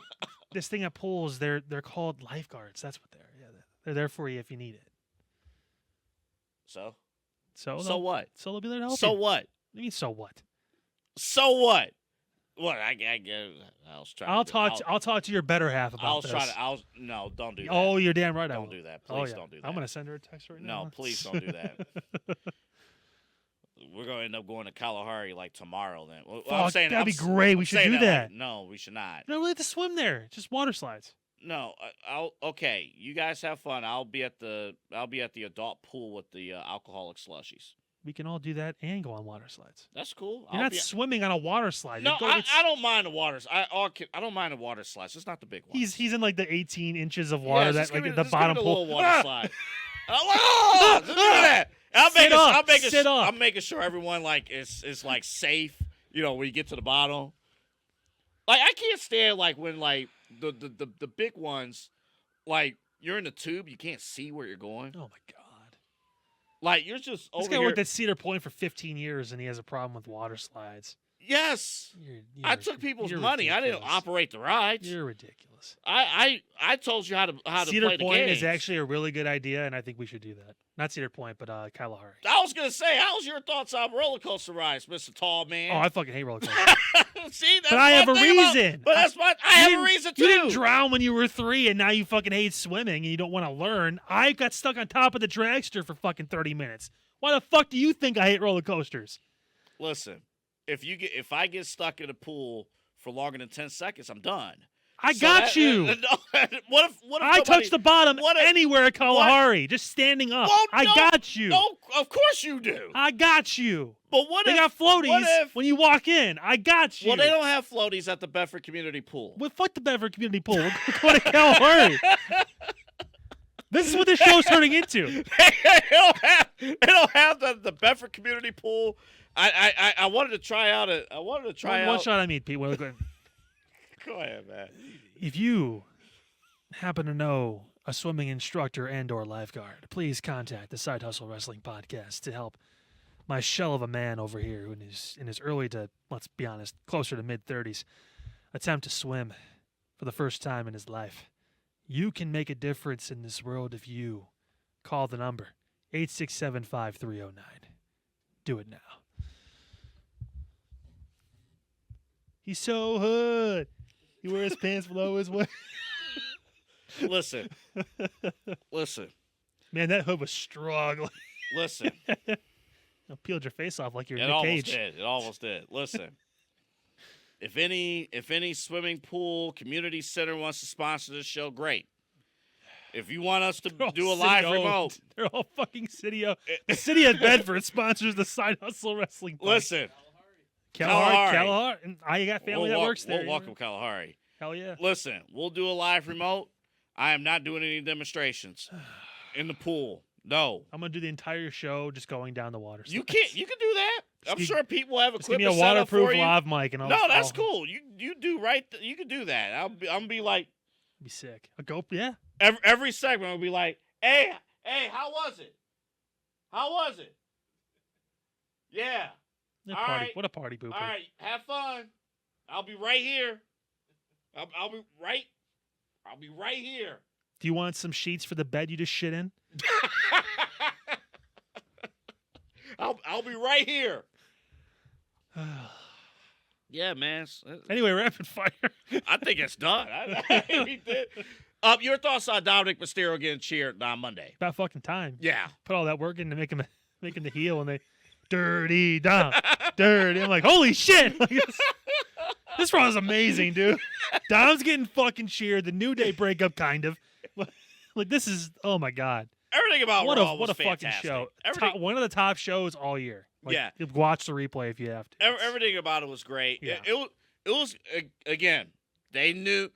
This thing at pools. They're called lifeguards. That's what they're. Yeah, they're there for you if you need it. So So what? So they'll be there to help So you. what? What do you mean? So what? So what? What? I was trying. I'll talk to your better half about I was this. trying to. No, don't do that. Oh, you're damn right. I Don't will. do that. Oh, Please yeah. don't do that. I'm gonna send her a text right now. No, please don't do that. We're gonna end up going to Kalahari like tomorrow. Then well, I'm Fuck, saying that'd be I'm great. We I'm should saying do like, that. no, we should not. You don't really have to swim there. Just water slides. No, okay. You guys have fun. I'll be at the adult pool with the alcoholic slushies. We can all do that and go on water slides. That's cool. You're not swimming on a water slide. No, You go- I don't mind the waters. I don't mind the water slides. It's not the big one. He's in like the 18 inches of water that like at the bottom a pool. little water slide. Oh, look at that. I'm making sure everyone like is like safe. When you get to the bottom. Like I can't stand like when like the big ones, like you're in the tube, you can't see where you're going. Oh my god. Like you're just over This guy here. worked at Cedar Point for 15 years and he has a problem with water slides. Yes. I took people's money. I didn't operate the rides. You're ridiculous. ridiculous. I told you how to Cedar play the Point games. is actually a really good idea, and I think we should do that. Not Cedar Point, but Kalahari. I was gonna say, how's your thoughts on roller coaster rides, Mr. Tall Man? Oh, I fucking hate roller coasters. See, that's But I have a thing about- reason. but that's what I have a reason too. You didn't drown when you were 3, and now you fucking hate swimming and you don't want to learn. I got stuck on top of the dragster for fucking 30 minutes. Why the fuck do you think I hate roller coasters? Listen, if I get stuck in a pool for longer than 10 seconds, I'm done. I got you. What if I touch the bottom what if- anywhere at Kalahari, just standing up. Well, I no, got you. No, of course you do. I got you. But what They if got floaties what if- when you walk in. I got you. Well, they don't have floaties at the Bedford Community Pool. Well, fuck the Bedford Community Pool. We're going to Kalahari. This is what this show's turning into. They don't have the Bedford Community Pool. I wanted to try out One shot on me, Pete. Well, go ahead, man. If you happen to know a swimming instructor and/or lifeguard, please contact the Side Hustle Wrestling Podcast to help my shell of a man over here, who in his early to, let's be honest, closer to mid-30s, attempt to swim for the first time in his life. You can make a difference in this world if you call the number 867-5309. Do it now. He's so hood. He wears pants below his waist. Listen. Man, that hood was strong. Listen. Peeled your face off like you're It Nick almost Cage. did. It almost did. Listen. If any swimming pool community center wants to sponsor this show, great. If you want us to do a live city-owned. remote, They're all fucking city-owned. The city of Bedford sponsors the Side Hustle Wrestling Podcast. listen. Kalahari. And I got family that works there. We'll welcome Kalahari. Hell yeah. Listen, we'll do a live remote. I am not doing any demonstrations in the pool. No. I'm going to do the entire show just going down the water. You can't. You can do that. I'm sure people will have Just give me equipment a set up waterproof for you. lav mic. And No, that's cool. You do right. You can do that. I'm gonna be like Be sick. A GoPro, yeah. every segment will be like, hey, how was it? How was it? Yeah. What a party pooper. All right. Have fun. I'll be right here. I'll be right here. Do you want some sheets for the bed you just shit in? I'll be right here. Yeah, man. Anyway, rapid fire. I think it's done. We did. Your thoughts on Dominic Mysterio getting cheered on Monday? About fucking time. Yeah. Put all that work in to make him the heel, and they dirty Dom, dirty. I'm like, holy shit! Like, this Raw is amazing, dude. Dom's getting fucking cheered. The New Day breakup, kind of. Like this is, oh my god. Everything about Raw was what a fantastic. fucking show. Everything, One of the top shows all year. Like, Yeah. Watch the replay if you have to. everything about it was great. Yeah. It was again. They knew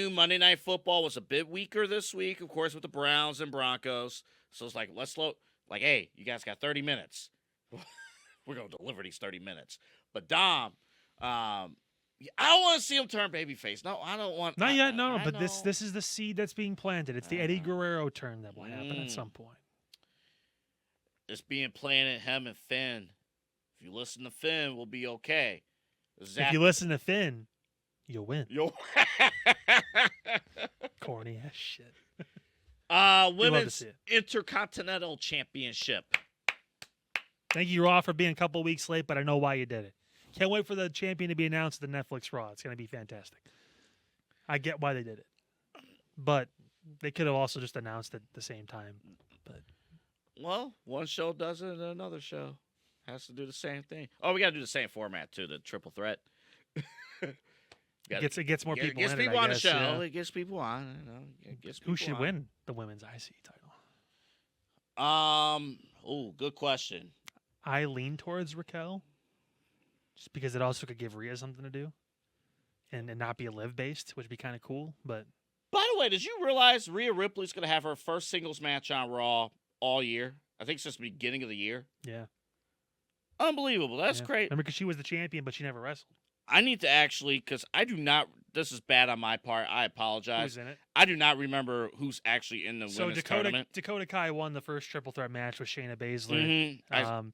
Monday Night Football was a bit weaker this week, of course, with the Browns and Broncos. So it's like, hey, you guys got 30 minutes. We're gonna deliver these 30 minutes. But Dom, I don't want to see him turn babyface. No, I don't want. Not yet, no. I But know. this is the seed that's being planted. It's the Eddie Guerrero turn that will happen at some point. It's being planted. Him and Finn. If you listen to Finn, we'll be okay. If you listen to Finn, you'll win. Yo. Corny ass shit. Women's see it. Intercontinental Championship. Thank you, Raw, for being a couple weeks late, but I know why you did it. Can't wait for the champion to be announced at the Netflix Raw. It's going to be fantastic. I get why they did it. But they could have also just announced it at the same time. But Well, one show does it, and another show has to do the same thing. Oh, we got to do the same format, too, the triple threat. it gets more people gets in people it, I on guess, the show. yeah. It gets people on. You know, it gets people Who should on. win the women's IC title? Good question. I lean towards Raquel, just because it also could give Rhea something to do, and not be a live based, which would be kind of cool. But By the way, did you realize Rhea Ripley's going to have her first singles match on Raw all year? I think since the beginning of the year. yeah, Unbelievable. That's yeah. great. Remember, because she was the champion, but she never wrestled. I need to actually, because I do not, this is bad on my part. I apologize. Who's in it? I do not remember who's actually in the So women's tournament. Dakota Kai won the first triple threat match with Shayna Baszler. Mhm.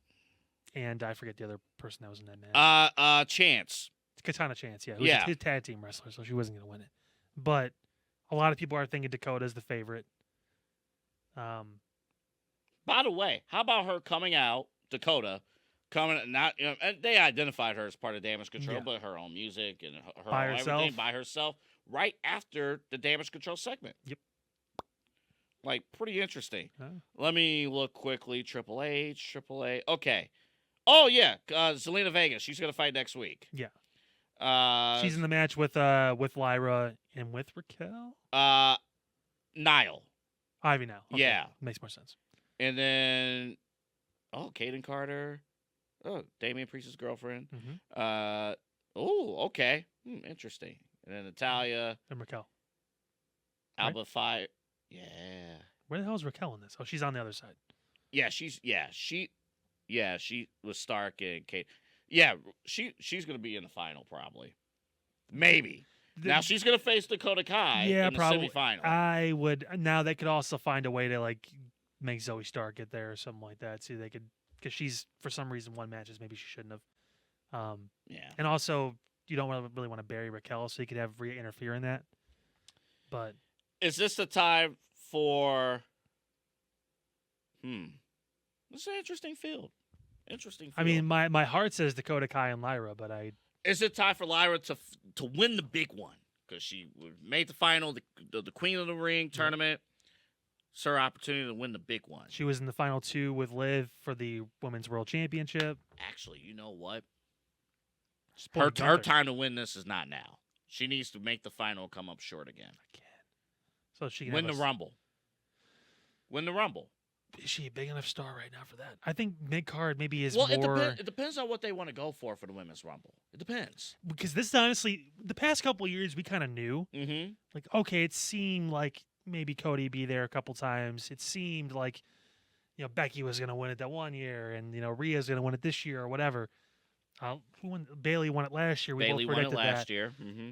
And I forget the other person that was in that match. Chance. Katana Chance, yeah. Yeah. His tag team wrestler, so she wasn't going to win it. but a lot of people are thinking Dakota's the favorite. By the way, how about her coming out, Dakota, not and they identified her as part of Damage Control, Yeah. but her own music and her By own herself. everything by herself right after the Damage Control segment. Yep. Like, pretty interesting. Huh? Let me look quickly. Triple H. Okay. Oh, yeah. Zelina Vega. She's going to fight next week. Yeah. She's in the match with Lyra and with Raquel? Niall. Ivy now. Okay. Yeah. Makes more sense. And then, Kaden Carter. Oh, Damian Priest's girlfriend. Mm-hmm. Okay. Interesting. And then Natalia. And Raquel. Alba Fire. Yeah. Where the hell is Raquel in this? Oh, she's on the other side. Yeah, she was Stark and Kate. Yeah, she's gonna be in the final probably. Maybe. Now she's gonna face Dakota Kai in the probably. semifinal. I would. Now they could also find a way to like make Zoe Stark get there or something like that. See, they could, because she's for some reason won matches maybe she shouldn't have. Yeah. And also you don't really want to bury Raquel, so you could have Rhea interfere in that. But is this the time for? This is an interesting field. I mean, my heart says Dakota Kai and Lyra, but is it time for Lyra to win the big one? Because she made the final, the Queen of the Ring tournament. It's her opportunity to win the big one. She was in the final 2 with Liv for the Women's World Championship. Actually, you know what? Her Her time to win this is not now. She needs to make the final and come up short again. So she can win the Rumble. Win the Rumble. Is she a big enough star right now for that? I think mid-card maybe is more. It depends on what they want to go for the Women's Rumble. It depends. Because this is honestly, the past couple of years we kind of knew. Mm-hmm. Like, okay, it seemed like maybe Cody be there a couple times. It seemed like, Becky was going to win it that one year, and, Rhea's going to win it this year or whatever. Bailey won it last year. Bailey won it last that. year. Mm-hmm.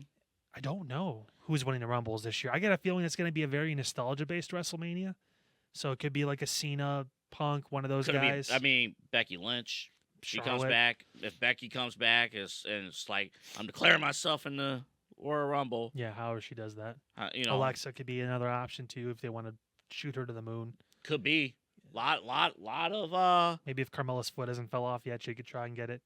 I don't know who's winning the Rumbles this year. I get a feeling it's going to be a very nostalgia-based WrestleMania. So it could be like a Cena, Punk, one of those guys. Becky Lynch. She Charlotte. comes back. If Becky comes back, it's like, I'm declaring myself in the Royal Rumble. Yeah, however she does that. Alexa could be another option too if they want to shoot her to the moon. Could be. Lot of Maybe if Carmella's foot hasn't fell off yet, she could try and get it.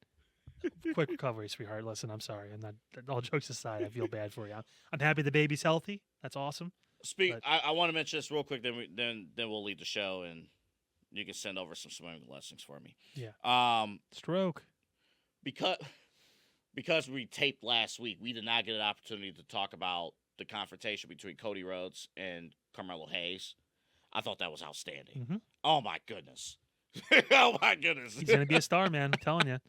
Quick recovery, sweetheart. Listen, I'm sorry. I'm not. All jokes aside, I feel bad for you. I'm happy the baby's healthy. That's awesome. I want to mention this real quick. Then we'll leave the show, and you can send over some swimming lessons for me. Yeah. Stroke. Because we taped last week, we did not get an opportunity to talk about the confrontation between Cody Rhodes and Carmelo Hayes. I thought that was outstanding. Mm-hmm. Oh my goodness. Oh my goodness. He's gonna be a star, man. I'm telling you.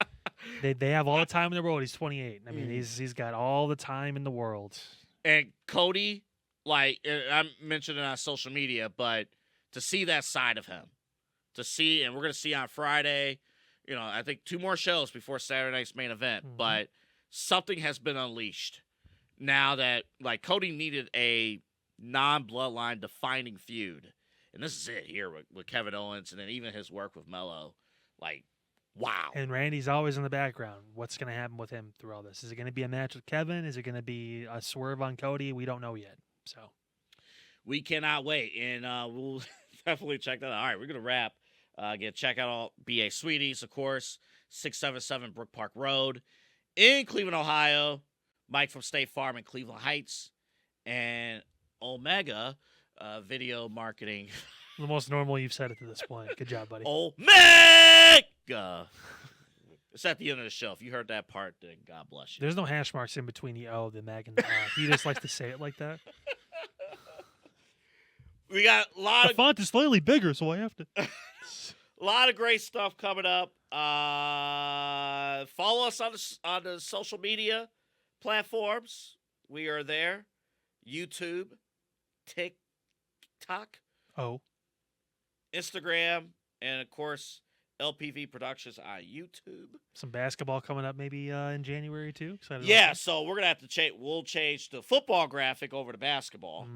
They have all the time in the world. He's 28. I mean, he's got all the time in the world. And Cody, like I mentioned it on social media, but to see that side of him, and we're gonna see on Friday, I think 2 more shows before Saturday night's main event, but something has been unleashed now that like Cody needed a non-bloodline defining feud, and this is it here with Kevin Owens, and then even his work with Melo, like. Wow. And Randy's always in the background. What's going to happen with him through all this? Is it going to be a match with Kevin? Is it going to be a swerve on Cody? We don't know yet. So we cannot wait. And we'll definitely check that out. All right, we're going to wrap. Again, check out all BA Sweeties, of course, 677 Brook Park Road in Cleveland, Ohio. Mike from State Farm in Cleveland Heights. And Omega Video Marketing. The most normal you've said it to this point. Good job, buddy. Omega! It's at the end of the show. If you heard that part, then God bless you. There's no hash marks in between the O, the Meg, and the He just likes to say it like that. We got a lot the font is slightly bigger, so I have to. A lot of great stuff coming up. Follow us on the social media platforms. We are there. YouTube, TikTok, Instagram, and of course LPV Productions on YouTube. Some basketball coming up maybe in January too. Excited so we're gonna have to change. We'll change the football graphic over to basketball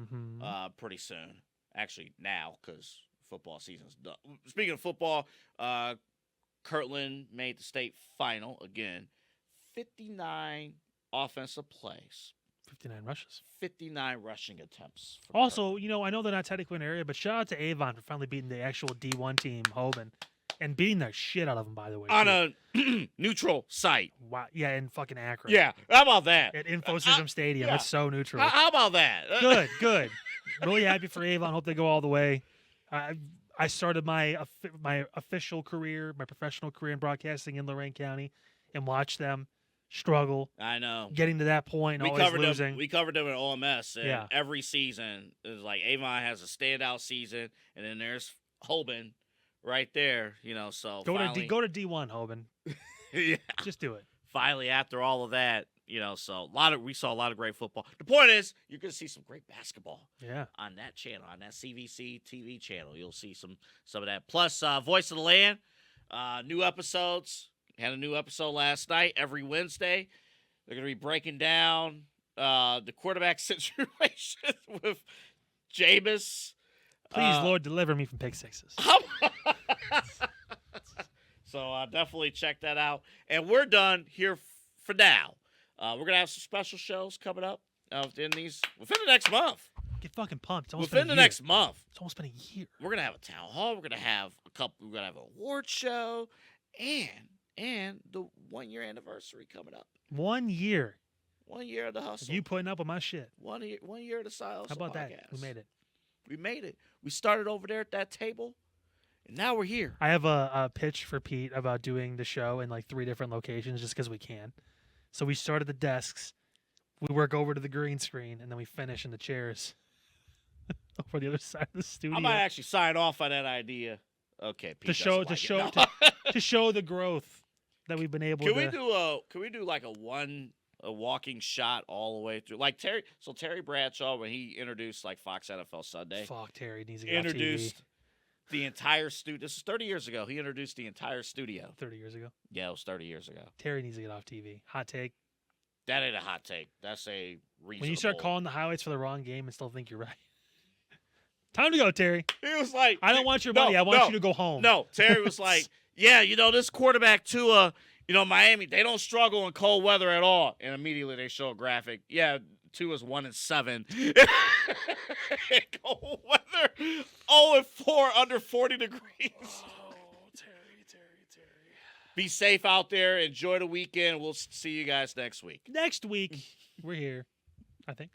pretty soon. Actually, now because football season's done. Speaking of football, Kirtland made the state final again. 59 offensive plays. 59 rushes. 59 rushing attempts. For Also, I know they're not technically in the area, but shout out to Avon for finally beating the actual D1 team, Hoban, and beating the shit out of them, by the way. on too. a neutral site. Wow. Yeah, in fucking Akron. Yeah, how about that? At InfoSystem Stadium. yeah. It's so neutral. How about that? Good. Really happy for Avon. Hope they go all the way. I started my official career, my professional career in broadcasting in Lorain County, and watched them struggle, I know. getting to that point, and always losing. We covered them at OMS, and Yeah. every season is like Avon has a standout season, and then there's Hoban right there. So Go finally, to D1, Hoban. yeah. Just do it. Finally, after all of that, so we saw a lot of great football. The point is, you're gonna see some great basketball. Yeah. On that channel, on that CVC TV channel, you'll see some of that. Plus, Voice of the Land, new episodes. Had a new episode last night. Every Wednesday, they're gonna be breaking down the quarterback situation with Jameis. Please, Lord, deliver me from pick sixes. So definitely check that out. And we're done here for now. We're going to have some special shows coming up within the next month. Get fucking pumped. It's almost Within been the a year. next month. It's almost been a year. We're going to have a town hall. We're going to have we're going to have an award show and the 1 year anniversary coming up. 1 year. 1 year of the hustle. You putting up with my shit. 1 year of the Silos. How about podcast. that? We made it. We made it. We started over there at that table, and now we're here. I have a pitch for Pete about doing the show in like 3 different locations just because we can. So we start at the desks, we work over to the green screen, and then we finish in the chairs over the other side of the studio. I might actually sign off on that idea. Okay, Pete to show the growth that we've been able Can to. we do like a walking shot all the way through, like Terry? So Terry Bradshaw, when he introduced like Fox NFL Sunday, Fuck, Terry needs to get introduced off TV. the entire studio. This is 30 years ago. He introduced the entire studio. 30 years ago. Yeah, it was 30 years ago. Terry needs to get off TV. Hot take. That ain't a hot take. That's a reasonable. When you start calling the highlights for the wrong game and still think you're right. Time to go, Terry. He was like, I don't want your money. I want you to go home. No, Terry was like, yeah, this quarterback Tua, Miami, they don't struggle in cold weather at all. And immediately they show a graphic. Yeah, Tua's 1-7. In cold weather, 0-4 under 40 degrees. Oh, Terry. Be safe out there. Enjoy the weekend. We'll see you guys next week. Next week, we're here, I think.